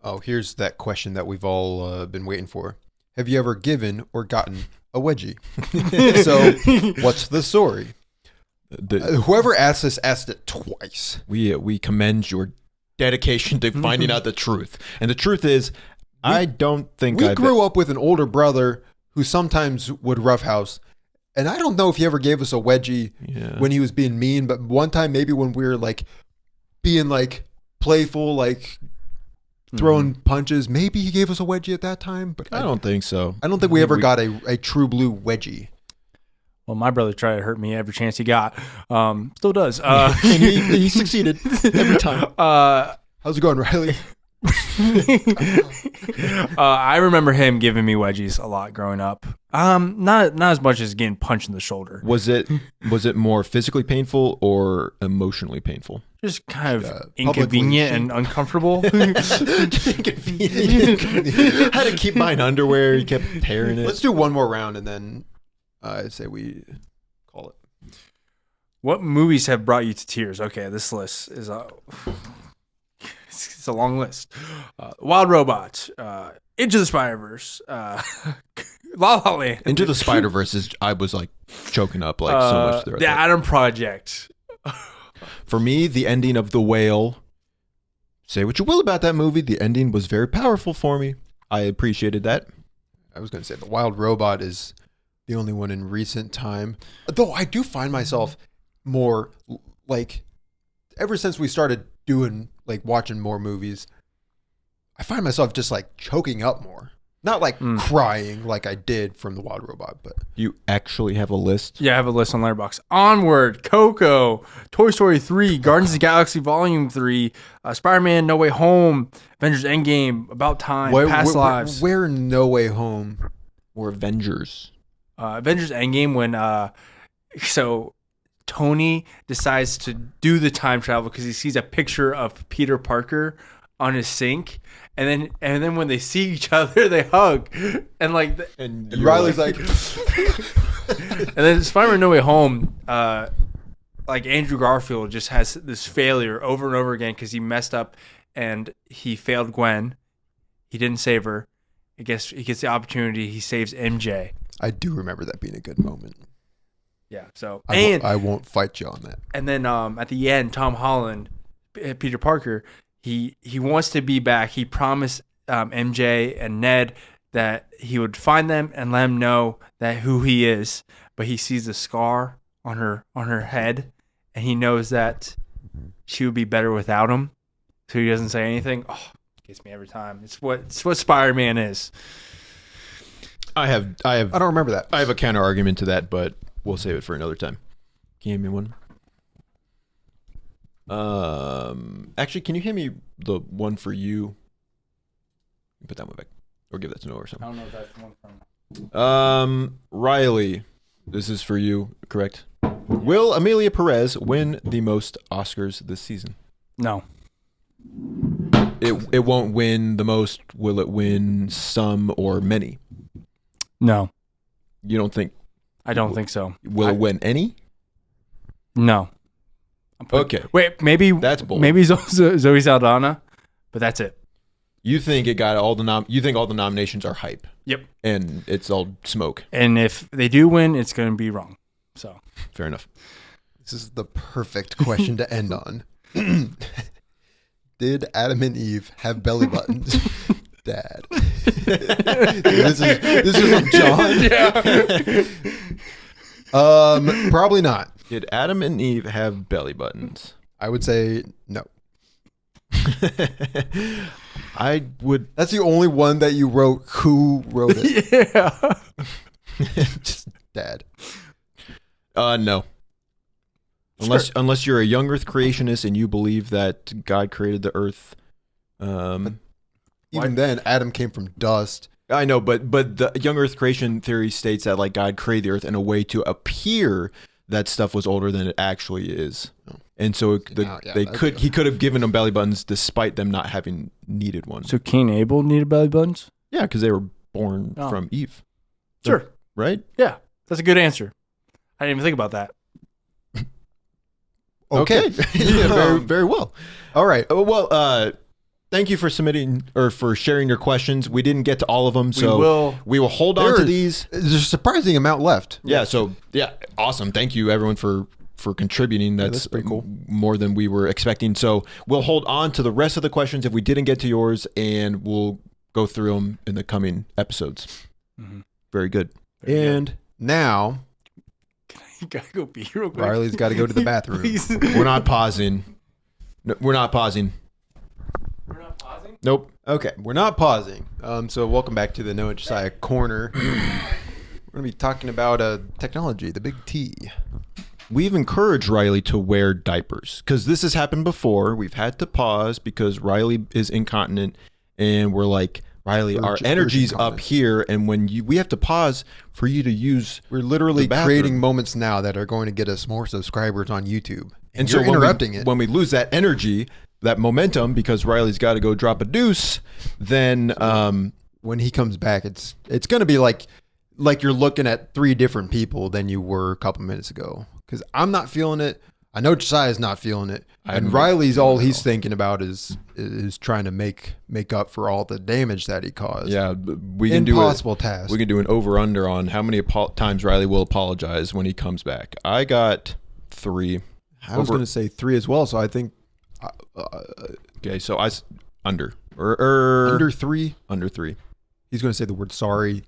Oh, here's that question that we've all been waiting for. Have you ever given or gotten a wedgie? So, what's the story? Whoever asked this asked it twice. We commend your dedication to finding out the truth, and the truth is, I don't think we grew up with an older brother who sometimes would roughhouse. And I don't know if he ever gave us a wedgie when he was being mean, but one time maybe when we were like being like playful, like throwing punches, maybe he gave us a wedgie at that time. But I don't think so. I don't think we ever got a true blue wedgie. Well, my brother tried to hurt me every chance he got. Still does. And he succeeded every time. How's it going, Riley? I remember him giving me wedgies a lot growing up. Not as much as getting punched in the shoulder. Was it more physically painful or emotionally painful? Just kind of inconvenient and uncomfortable. Had to keep mine underwear. He kept tearing it. Let's do one more round and then I'd say we call it. What movies have brought you to tears? Okay, this list is it's a long list. Wild Robot, Into the Spider-Verse, La La Land. Into the Spider-Verse I was like choking up like so much throughout The that. Adam Project. For me, the ending of The Whale, say what you will about that movie, the ending was very powerful for me. I appreciated that. I was going to say the Wild Robot is the only one in recent time. Though I do find myself more like, ever since we started doing like watching more movies, I find myself just like choking up more. Not like crying like I did from the Wild Robot, but You actually have a list? Yeah, I have a list on Letterboxd. Onward, Coco, Toy Story 3, Guardians of the Galaxy Volume 3, Spider-Man No Way Home, Avengers Endgame, About Time, Past Lives. Where No Way Home? Or Avengers? Avengers Endgame when so Tony decides to do the time travel because he sees a picture of Peter Parker on his sink, and then when they see each other, they hug, and like, And Riley's like, and then Spider-Man No Way Home, like Andrew Garfield just has this failure over and over again because he messed up and he failed Gwen. He didn't save her. I guess he gets the opportunity. He saves MJ. I do remember that being a good moment. Yeah. So I won't fight you on that. and then at the end, Tom Holland, Peter Parker, he wants to be back. He promised MJ and Ned that he would find them and let them know that who he is. But he sees the scar on her head, and he knows that she would be better without him. So he doesn't say anything. Oh, it gets me every time. It's what Spider-Man is. I I don't remember that. have a counter argument to that, but we'll save it for another time. Can you hand me one? Actually, can you hand me the one for you? Put that one back, or give that to Noah or something. I don't know if that's the one from. Riley, this is for you, correct? Will Amelia Perez win the most Oscars this season? No. It won't win the most. Will it win some or many? No. You don't think? I don't think so. Will it win any? No. Okay, Wait, maybe that's bold. maybe Zoe Saldana, but that's it. You think it got all the you think all the nominations are hype? Yep. And it's all smoke. And if they do win, it's going to be wrong. So Fair enough. This is the perfect question to end on. Did Adam and Eve have belly buttons? Dad. this is from John. Yeah. Probably not. Did Adam and Eve have belly buttons? I would say no. I would. That's the only one that you wrote. Who wrote it? Yeah. Just Dad. No. Unless you're a young Earth creationist and you believe that God created the Earth. Even then, Adam came from dust. I know, but the young Earth creation theory states that like God created the Earth in a way to appear that stuff was older than it actually is, and so he could have given them belly buttons despite them not having needed one. So Cain and Abel needed belly buttons? Yeah, because they were born from Eve. Sure. Right? Yeah. That's a good answer. I didn't even think about that. Okay. Yeah, very, very well. All right. Well, thank you for submitting or for sharing your questions. We didn't get to all of them, so we will hold on to these. There's a surprising amount left. Yeah. So awesome. Thank you everyone for contributing. That's pretty cool. More than we were expecting. So we'll hold on to the rest of the questions if we didn't get to yours, and we'll go through them in the coming episodes. Mm-hmm. Very good. And now You gotta go pee real quick. Riley's got to go to the bathroom. Please. We're not pausing. No, we're not pausing. We're not pausing? Nope. Okay, we're not pausing. So welcome back to the Noah Josiah Corner. We're going to be talking about technology, the big T. We've encouraged Riley to wear diapers because this has happened before. We've had to pause because Riley is incontinent, and we're like, Riley, our energy's up here, and when we have to pause for you to use. We're literally creating moments now that are going to get us more subscribers on YouTube, and so you're interrupting it. When we lose that energy, that momentum, because Riley's got to go drop a deuce, then when he comes back, it's going to be like you're looking at three different people than you were a couple minutes ago. Because I'm not feeling it. I know Josiah's not feeling it. And Riley's all he's thinking about is trying to make up for all the damage that he caused. Yeah, we can impossible task. We can do an over under on how many times Riley will apologize when he comes back. I got 3. I was going to say 3 as well. So I think okay. So under under 3. Under 3. He's going to say the word sorry.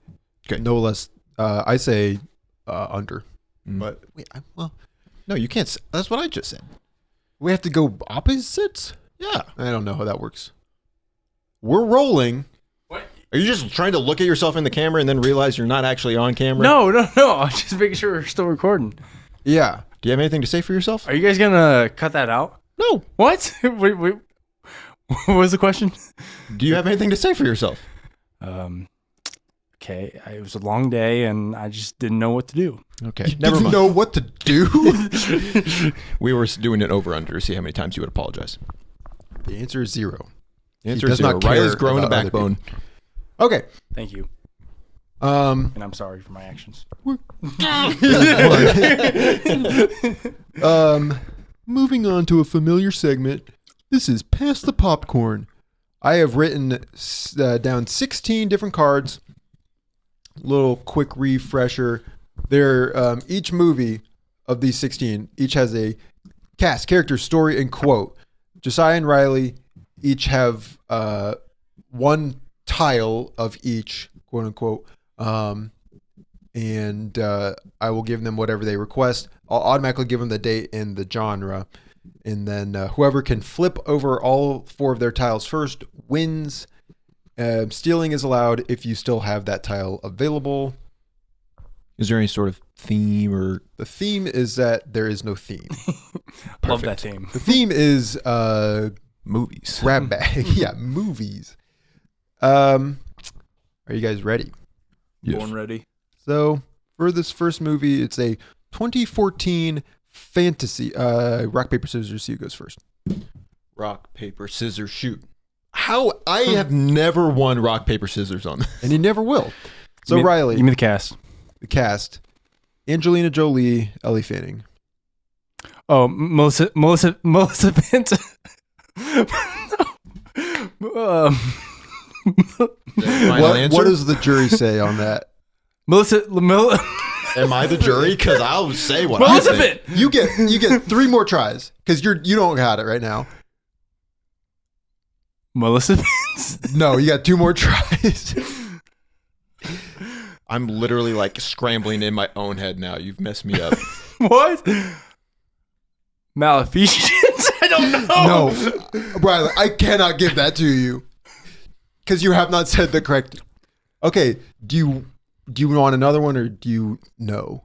Okay. No less. I say under. But no, you can't. That's what I just said. We have to go opposites? Yeah. I don't know how that works. We're rolling. What? Are you just trying to look at yourself in the camera and then realize you're not actually on camera? No. I'm just making sure we're still recording. Yeah. Do you have anything to say for yourself? Are you guys gonna cut that out? No. What? Wait. What was the question? Do you have anything to say for yourself? Okay. It was a long day, and I just didn't know what to do. Okay. Never mind. Know what to do? We were doing it over under to see how many times you would apologize. The answer is 0. The answer He is does 0. not care Riley's growing a about other backbone. Okay. Thank you. Um, And I'm sorry for my actions. Moving on to a familiar segment. This is Pass the Popcorn. I have written down 16 different cards. Little quick refresher. They're each movie of these 16 each has a cast, character, story, and quote. Josiah and Riley each have one tile of each, quote unquote. And I will give them whatever they request. I'll automatically give them the date and the genre. And then whoever can flip over all 4 of their tiles first wins. Stealing is allowed if you still have that tile available. Is there any sort of theme or? The theme is that there is no theme. Love that theme. The theme is Movies. grab bag. Yeah, movies. Are you guys ready? Yes. Born ready. So for this first movie, it's a 2014 fantasy. Rock, paper, scissors. See who goes first. Rock, paper, scissors, shoot. How? I have never won rock, paper, scissors on this. And you never will. So You mean- Riley, You mean the cast? the cast: Angelina Jolie, Ellie Fanning. Oh, Melissa Vincent. What does the jury say on that? Melissa Am I the jury? Because I'll say what I Melissa think. Vincent. You get 3 more tries because you don't got it right now. Melissa Vincent. No, you got 2 more tries. I'm literally like scrambling in my own head now. You've messed me up. What? Maleficent? I don't know. No, Riley, I cannot give that to you because you have not said the correct. Okay, do you want another one or do you know?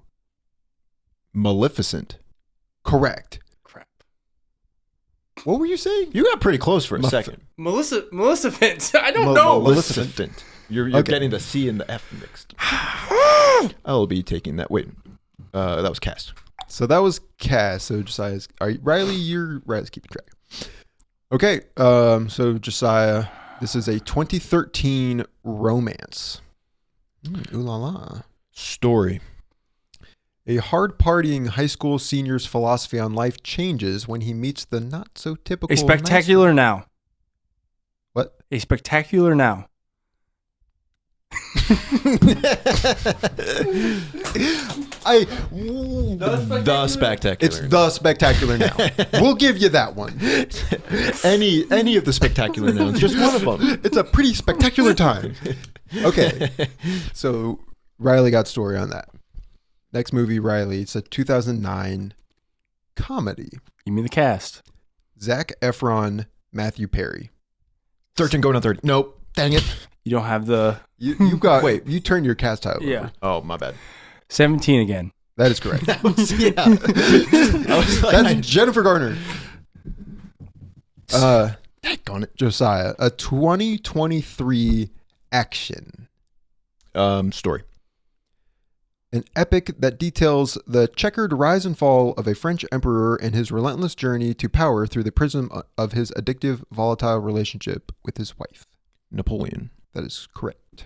Maleficent. Correct. Crap. What were you saying? You got pretty close for a second. Melissa Vincent. I don't know. Maleficent. You're Okay. getting the C and the F mixed. I'll be taking that. Wait, that was cast. So that was Cass. So Josiah's. Riley's keeping track. Okay. So Josiah, this is a 2013 romance. Ooh la la. Story. A hard partying high school senior's philosophy on life changes when he meets the not so typical. A spectacular now. What? A spectacular now. The spectacular. It's the spectacular now. We'll give you that one. any of the spectacular nouns, just one of them. It's a pretty spectacular time. Okay. So Riley got story on that. Next movie, Riley. It's a 2009 comedy. You mean the cast? Zac Efron, Matthew Perry. 13 going on 30. Nope. Dang it. You don't have the You got. Wait, you turned your cast title over. Oh, my bad. 17 again. That is correct. I was like, That's Jennifer Garner. on it. Josiah, a 2023 action. Story. An epic that details the checkered rise and fall of a French emperor and his relentless journey to power through the prism of his addictive, volatile relationship with his wife. Napoleon. That is correct.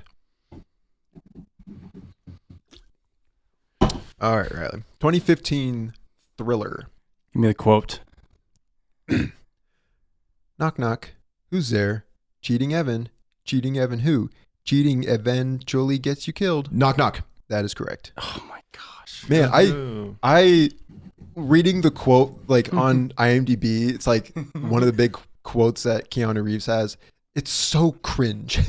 All right, Riley. 2015 thriller. Give me the quote. Knock, knock. Who's there? Cheating Evan. Cheating Evan who? Cheating eventually gets you killed. Knock, knock. That is correct. Oh my gosh. Man, I reading the quote like on IMDb, it's like one of the big quotes that Keanu Reeves has. It's so cringe.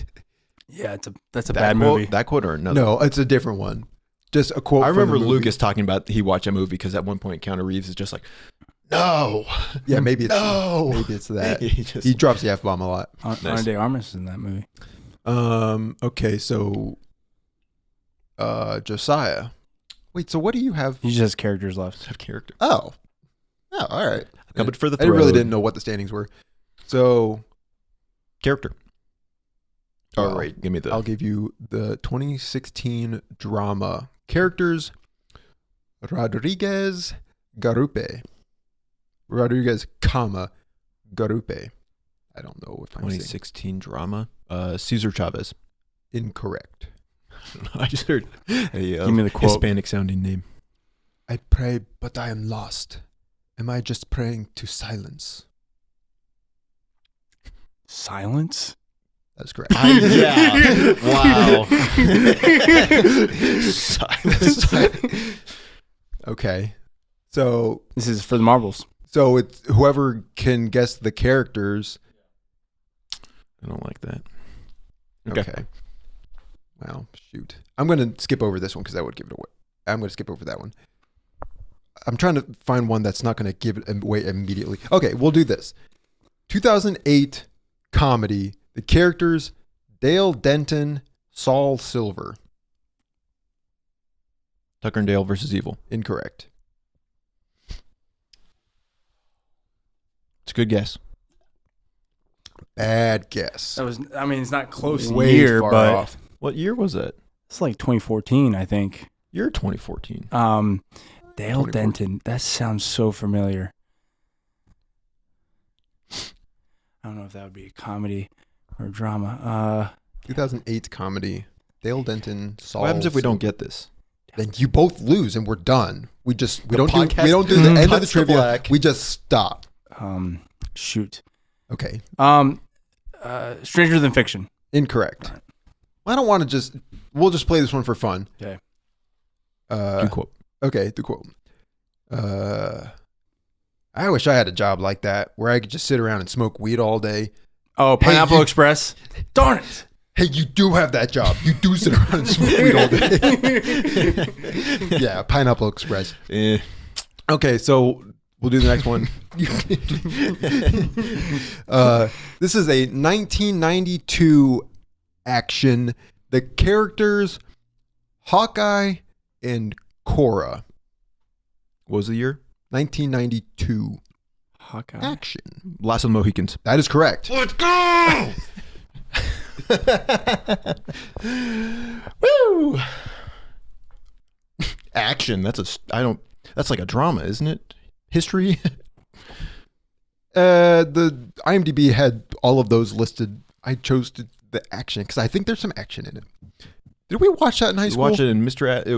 Yeah, that's a bad movie. That quote or another? No, it's a different one. Just a quote. I from the remember movie. Lucas talking about he watched a movie because at one point Keanu Reeves is just like, no. Yeah, maybe it's No. maybe it's that. Just- He drops the F-bomb a lot. Ana de Armas is in that movie. Okay, so Josiah. Wait, so what do you have? He just has characters left. have character. Oh, all right. Coming for the I really throat. didn't know what the standings were. So Character. Well, All right, give me the. I'll give you the 2016 drama characters. Rodriguez, Garupe. Rodriguez, comma, Garupe. I don't know if I'm saying 2016 drama. Cesar Chavez. incorrect. I just heard a Give me the quote. Hispanic sounding name. I pray, but I am lost. Am I just praying to silence? Silence? That's correct. Yeah. Wow. Okay. So This is for the marbles. it's whoever can guess the characters. I don't like that. Okay. Well, shoot. I'm going to skip over this one because that would give it away. I'm going to skip over that one. I'm trying to find one that's not going to give it away immediately. Okay, we'll do this. 2008 comedy. The characters, Dale Denton, Saul Silver. Tucker and Dale versus Evil. Incorrect. It's a good guess. Bad guess. That was. I mean, it's not close Way year, far but off. What year was that? it's like 2014, I think. Year 2014. Dale 2014. Denton. That sounds so familiar. I don't know if that would be a comedy or a drama. 2008 comedy. Dale Denton, Saul. What happens if we Silver. don't get this? Then you both lose and we're done. We don't podcast do the end of the cuts to trivia. black. We just stop. Shoot. Okay. Stranger Than Fiction. Incorrect. I don't want to just. We'll just play this one for fun. Okay. Good quote. Okay, the quote. I wish I had a job like that where I could just sit around and smoke weed all day. Oh, Pineapple you- Express. Darn it. Hey, you do have that job. You do sit around and smoke weed all day. Yeah, Pineapple Express. Okay, so we'll do the next one. This is a 1992 action. The characters Hawkeye and Cora. What was the year? 1992 Hawkeye. action. Last of the Mohicans. That is correct. Let's go! Woo! Action. That's like a drama, isn't it? History. The IMDb had all of those listed. I chose the action because I think there's some action in it. Did we watch that in high school? Watch it in Mr. It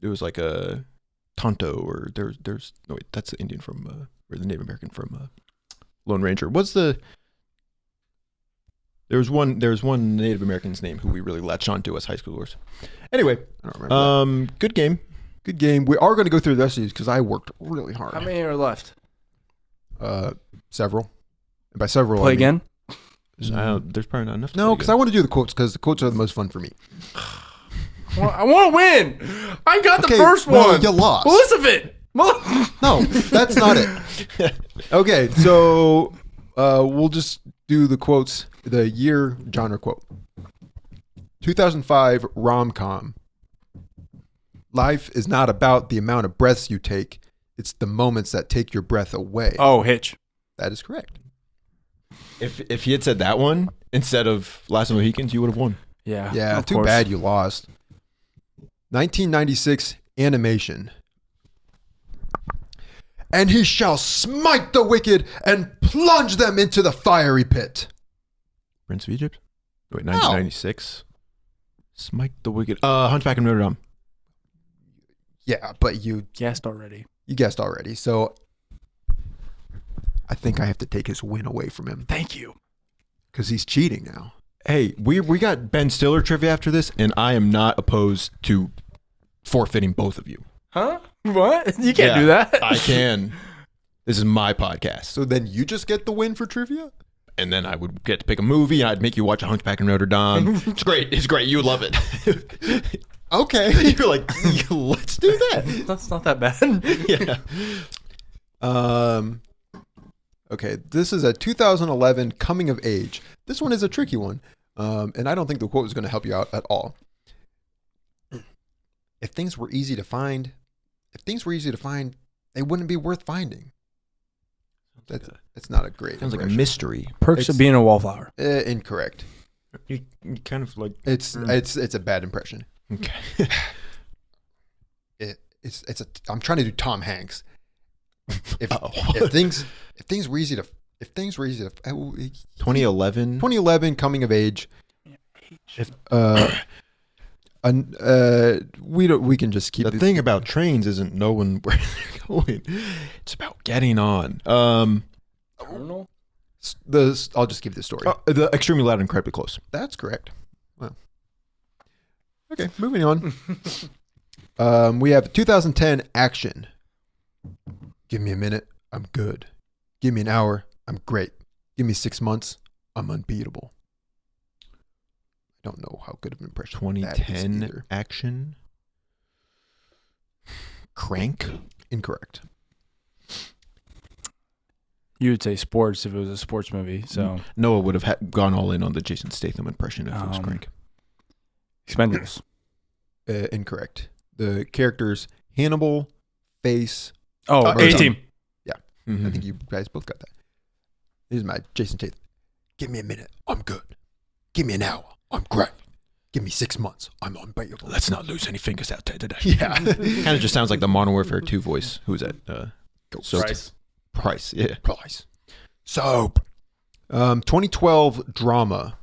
was like a Tonto or there's no wait, that's the Indian from or the Native American from Lone Ranger. There was one Native American's name who we really latched onto as high schoolers. Anyway, I don't remember. good game. Good game. We are going to go through the rest of these because I worked really hard. How many are left? Several. And by several, Play I mean- again? There's probably not enough. No, because I want to do the quotes because the quotes are the most fun for me. Well, I want to win. I got the Okay, first no, one. you lost. Elizabeth. No, that's not it. Okay, so we'll just do the quotes, the year genre quote. 2005 rom-com. Life is not about the amount of breaths you take. It's the moments that take your breath away. Oh, Hitch. That is correct. If he had said that one instead of Last of the Mohicans, you would have won. Yeah. Yeah, of too course. bad you lost. 1996 animation. And he shall smite the wicked and plunge them into the fiery pit. Prince of Egypt? Wait, 1996. Smite the Wicked. Hunchback of Notre Dame. Yeah, but you Guessed already. guessed already. So I think I have to take his win away from him Thank you. because he's cheating now. Hey, we got Ben Stiller trivia after this, and I am not opposed to forfeiting both of you. Huh? What? You can't Yeah, do that. I can. This is my podcast. So then you just get the win for trivia? And then I would get to pick a movie, and I'd make you watch A Hunchback of Notre Dame. It's great. It's great. You would love it. Okay. You're like, let's do that. That's not that bad. Yeah. Okay, this is a 2011 coming of age. This one is a tricky one, and I don't think the quote is going to help you out at all. If things were easy to find, they wouldn't be worth finding. That's not a great. Sounds like a impression. mystery. Perks It's- of being a wallflower. Incorrect. You kind of like. It's a bad impression. Okay. I'm trying to do Tom Hanks. If Uh-oh. if things were easy to if things were easy, 2011. 2011 coming of age. If We can just keep the thing about trains isn't knowing where they're going. It's about getting on. Terminal? I'll just give the story. The extremely loud and incredibly close. That's correct. Well, okay, moving on. We have 2010 action. Give me a minute, I'm good. Give me an hour, I'm great. Give me 6 months, I'm unbeatable. I don't know how good of an impression that is 2010 either. action. Crank. Incorrect. You would say sports if it was a sports movie. So Noah would have gone all in on the Jason Statham impression if it was Crank. Expendables. Incorrect. The characters Hannibal, Face. Oh, A-Team. I think you guys both got that. This is my Jason Statham. Give me a minute, I'm good. Give me an hour, I'm great. Give me 6 months, I'm unbeatable. Let's not lose any fingers out there today. Yeah. Kind of just sounds like the Modern Warfare 2 voice. Who was that? Price. Price, yeah. Price. Soap. 2012 drama.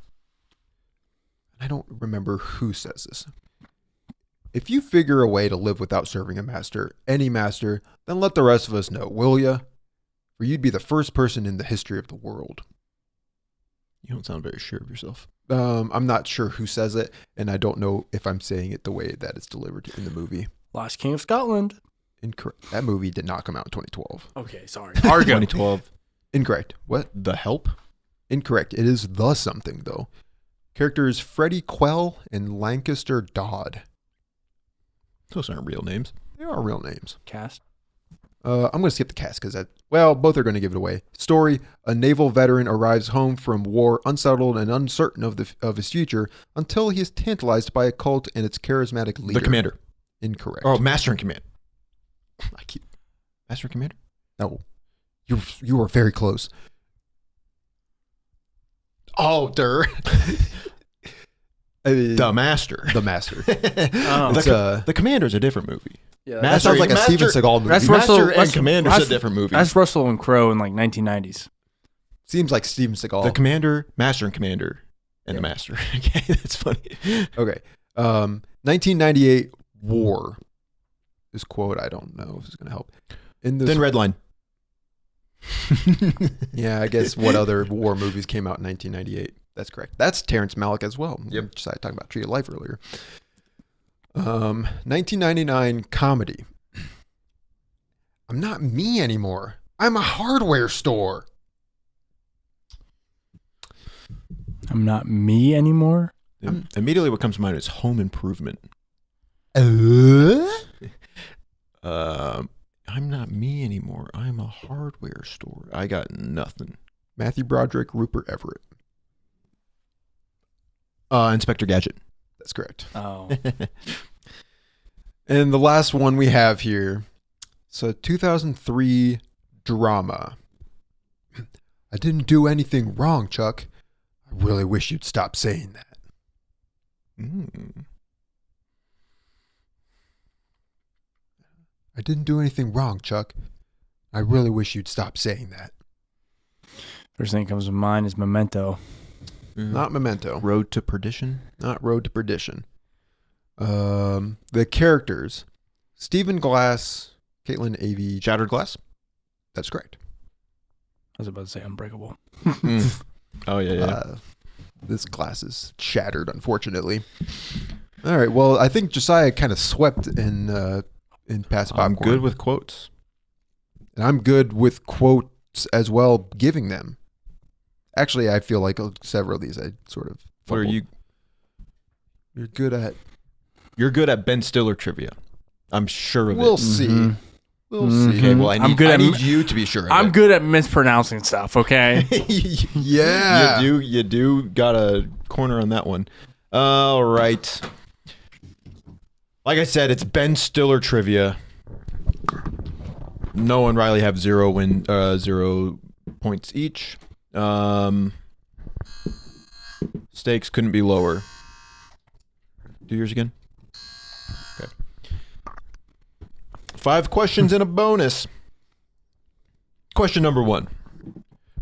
I don't remember who says this. If you figure a way to live without serving a master, any master, then let the rest of us know, will ya? For you'd be the first person in the history of the world. You don't sound very sure of yourself. I'm not sure who says it, and I don't know if I'm saying it the way that it's delivered in the movie. Last King of Scotland. Incorrect. That movie did not come out in 2012. Okay, sorry. Argo. 2012. Incorrect. What? The Help? Incorrect. It is the something, though. Characters Freddie Quell and Lancaster Dodd. Those aren't real names. They are real names. Cast. I'm going to skip the cast because both are going to give it away. Story: a naval veteran arrives home from war unsettled and uncertain of his future until he is tantalized by a cult and its charismatic leader. The Commander. Incorrect. Oh, Master and Command. Master and Commander? No. You were very close. Oh, The Master. The Master. The Commander's a different movie. Yeah, That sounds like a Steven Seagal movie. That's Master and Russell- Commander's a different movie. That's Russell and Crowe in like 1990s. Seems like Steven Seagal. The Commander, Master and Commander, and the Master. Okay, that's funny. Okay. 1998 War. This quote, I don't know if it's going to help. In this, Then Redline. yeah, I guess what other war movies came out in 1998? That's correct. That's Terrence Malick as well. Yep. Just talking about Tree of Life earlier. 1999 comedy. I'm not me anymore. I'm a hardware store. I'm not me anymore. Immediately what comes to mind is Home Improvement. I'm not me anymore. I'm a hardware store. I got nothing. Matthew Broderick, Rupert Everett. Inspector Gadget. That's correct. Oh. And the last one we have here. So 2003 drama. I didn't do anything wrong, Chuck. I really wish you'd stop saying that. I didn't do anything wrong, Chuck. I really wish you'd stop saying that. First thing that comes to mind is Memento. Not Memento. Road to Perdition. Not Road to Perdition. The characters. Stephen Glass, Caitlin Avey. Shattered Glass. That's correct. I was about to say Unbreakable. Oh, yeah. This glass is shattered, unfortunately. All right. Well, I think Josiah kind of swept in past popcorn. I'm good with quotes. And I'm good with quotes as well, giving them. Actually, I feel like several of these I sort of What are fumbled. you? You're good at Ben Stiller trivia. I'm sure of We'll it. see. Mhm. We'll see. Okay, well, I I'm need, good I at- need you to be sure of I'm it. good at mispronouncing stuff, okay? Yeah. You do got a corner on that one. All right. Like I said, it's Ben Stiller trivia. Noah and Riley have 0 points each. Stakes couldn't be lower. Do yours again. Okay. 5 questions and a bonus. Question number 1.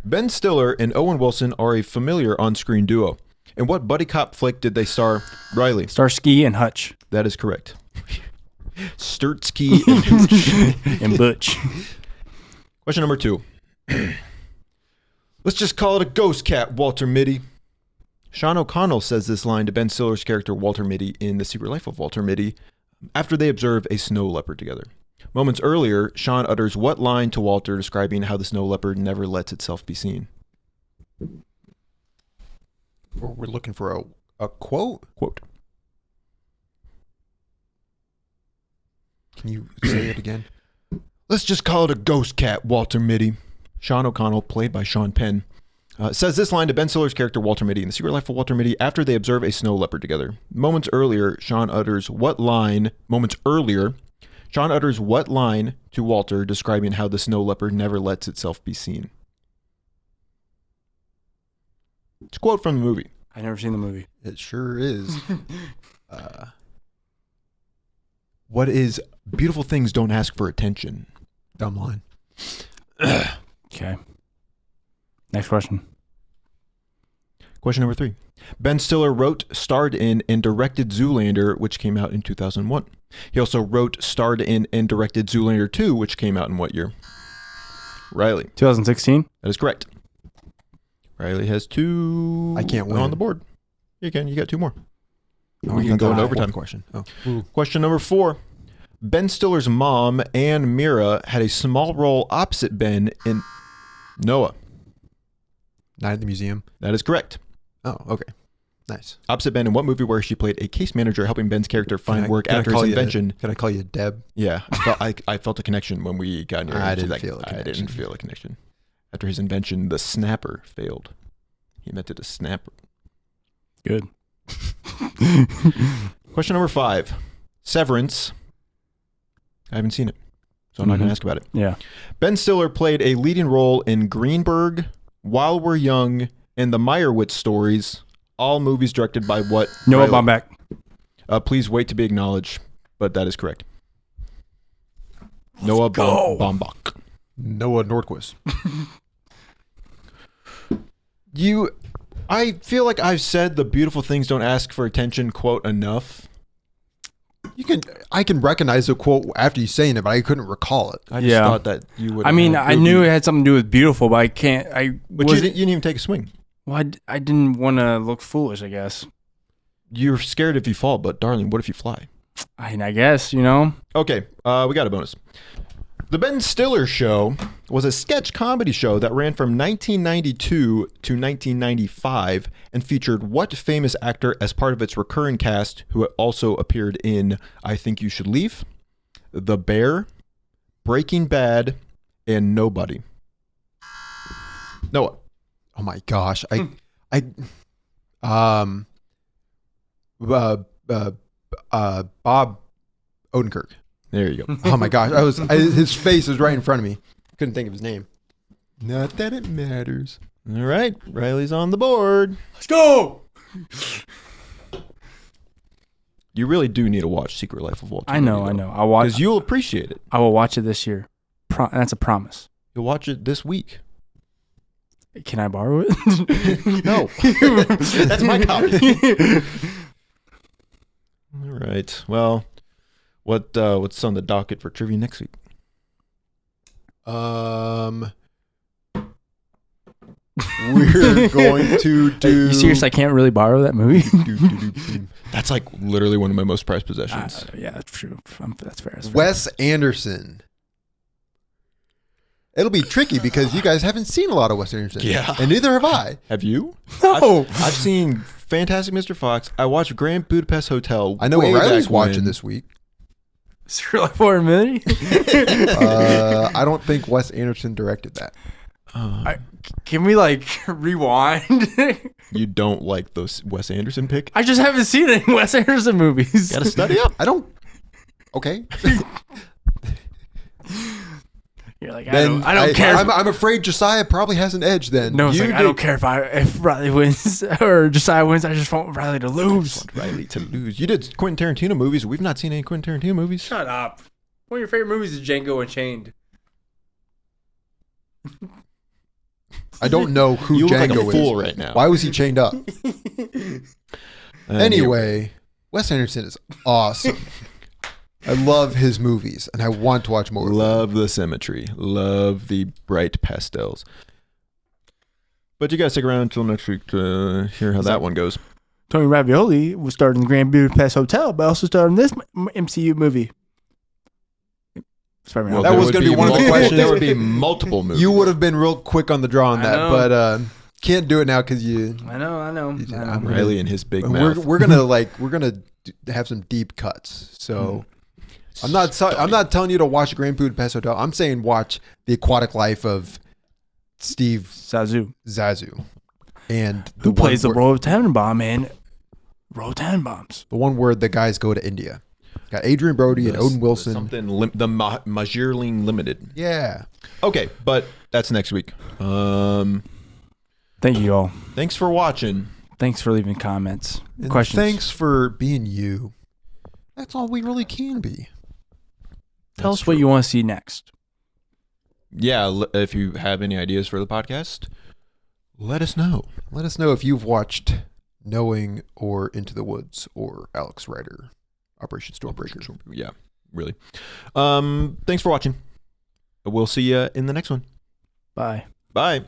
Ben Stiller and Owen Wilson are a familiar on-screen duo. In what buddy cop flick did they star? Riley. Starsky and Hutch. That is correct. Sturtsky and Hutch. And Butch. Question number 2. Let's just call it a ghost cat, Walter Mitty. Sean O'Connell says this line to Ben Stiller's character Walter Mitty in The Secret Life of Walter Mitty after they observe a snow leopard together. Moments earlier, Sean utters what line to Walter describing how the snow leopard never lets itself be seen? We're looking for a quote? Quote. Can you say it again? Let's just call it a ghost cat, Walter Mitty. Sean O'Connell, played by Sean Penn, says this line to Ben Stiller's character Walter Mitty in The Secret Life of Walter Mitty after they observe a snow leopard together. Moments earlier, Sean utters what line to Walter describing how the snow leopard never lets itself be seen? It's a quote from the movie. I've never seen the movie. It sure is. What is beautiful things don't ask for attention? Dumb line. Okay. Next question. Question number 3. Ben Stiller wrote, starred in, and directed Zoolander, which came out in 2001. He also wrote, starred in, and directed Zoolander 2, which came out in what year? Riley. 2016. That is correct. Riley has 2. I can't win on the board. You can. You got 2 more. Oh, We can go into into overtime. Question. Oh. Question number 4. Ben Stiller's mom, Ann Mira, had a small role opposite Ben in Noah. Night at the Museum. That is correct. Oh, okay. Nice. Opposite Ben in what movie where she played a case manager helping Ben's character find work after his invention? Can I call you Deb? Yeah, I felt a connection when we got near. I didn't feel a connection. I didn't feel a connection. After his invention, the snapper failed. He invented a snapper. Good. Question number 5. Severance. I haven't seen it, so I'm not going to ask about it. Yeah. Ben Stiller played a leading role in Greenberg, While We're Young, and the Meyerowitz Stories, all movies directed by what? Noah Riley? Baumbach. Please wait to be acknowledged, but that is correct. Noah Baumbach. Noah Nordquist. I feel like I've said the beautiful things don't ask for attention quote enough. I can recognize the quote after you saying it, but I couldn't recall it. I just thought that you would. I mean, I knew it had something to do with beautiful, but I can't. But you didn't even take a swing. Well, I didn't want to look foolish, I guess. You're scared if you fall, but darling, what if you fly? I guess, you know. Okay, we got a bonus. The Ben Stiller Show was a sketch comedy show that ran from 1992 to 1995 and featured what famous actor as part of its recurring cast who also appeared in I Think You Should Leave, The Bear, Breaking Bad, and Nobody? Noah. Oh my gosh. Bob Odenkirk. There you go. Oh my gosh. His face was right in front of me. Couldn't think of his name. Not that it matters. All right, Riley's on the board. Let's go. You really do need to watch Secret Life of Walter. I know. I'll watch. Because you'll appreciate it. I will watch it this year. That's a promise. You'll watch it this week. Can I borrow it? No. That's my copy. All right. Well, what's on the docket for trivia next week? We're going to do. You serious? I can't really borrow that movie. That's like literally one of my most prized possessions. Yeah, that's true. That's fair. Wes Anderson. It'll be tricky because you guys haven't seen a lot of Wes Anderson. Yeah. And neither have I. Have you? No. I've seen Fantastic Mr. Fox. I watched Grand Budapest Hotel. I know what Riley's watching this week. Secret Life of Walter Mitty? I don't think Wes Anderson directed that. Can we rewind? You don't like those Wes Anderson pick? I just haven't seen any Wes Anderson movies. Gotta study up. I don't. Okay. You're like, I don't care. I'm afraid Josiah probably has an edge then. No, it's I don't care if Riley wins or Josiah wins. I just want Riley to lose. Riley to lose. You did Quentin Tarantino movies. We've not seen any Quentin Tarantino movies. Shut up. One of your favorite movies is Django Unchained. I don't know who You look like Django a fool is. right now. Why was he chained up? Anyway, Wes Anderson is awesome. I love his movies, and I want to watch more. Love the symmetry. Love the bright pastels. But you guys stick around until next week to hear how that one goes. Tony Ravioli was starred in the Grand Budapest Hotel, but also starred in this MCU movie. Spider-Man. Well, That there was would gonna be one of the multiple- questions. There would be multiple movies. You would have been real quick on the draw on I that, know. but can't do it now because you. I know. I'm Riley and his big mouth. We're gonna have some deep cuts. So I'm not telling you to watch Grand Budapest Hotel. I'm saying watch The Aquatic Life of Steve Zissou, and Who plays the one role of Tannenbaum in Roll Tannenbaums? the one where the guys go to India. Got Adrian Brody and Owen Wilson. The Majorline Limited. Yeah. Okay, but that's next week. Thank you all. Thanks for watching. Thanks for leaving comments, And questions. thanks for being you. That's all we really can be. Tell us what you want to see next. Yeah, if you have any ideas for the podcast, let us know. Let us know if you've watched Knowing or Into the Woods or Alex Rider, Operation Stormbreaker. Yeah, really. Thanks for watching. We'll see you in the next one. Bye. Bye.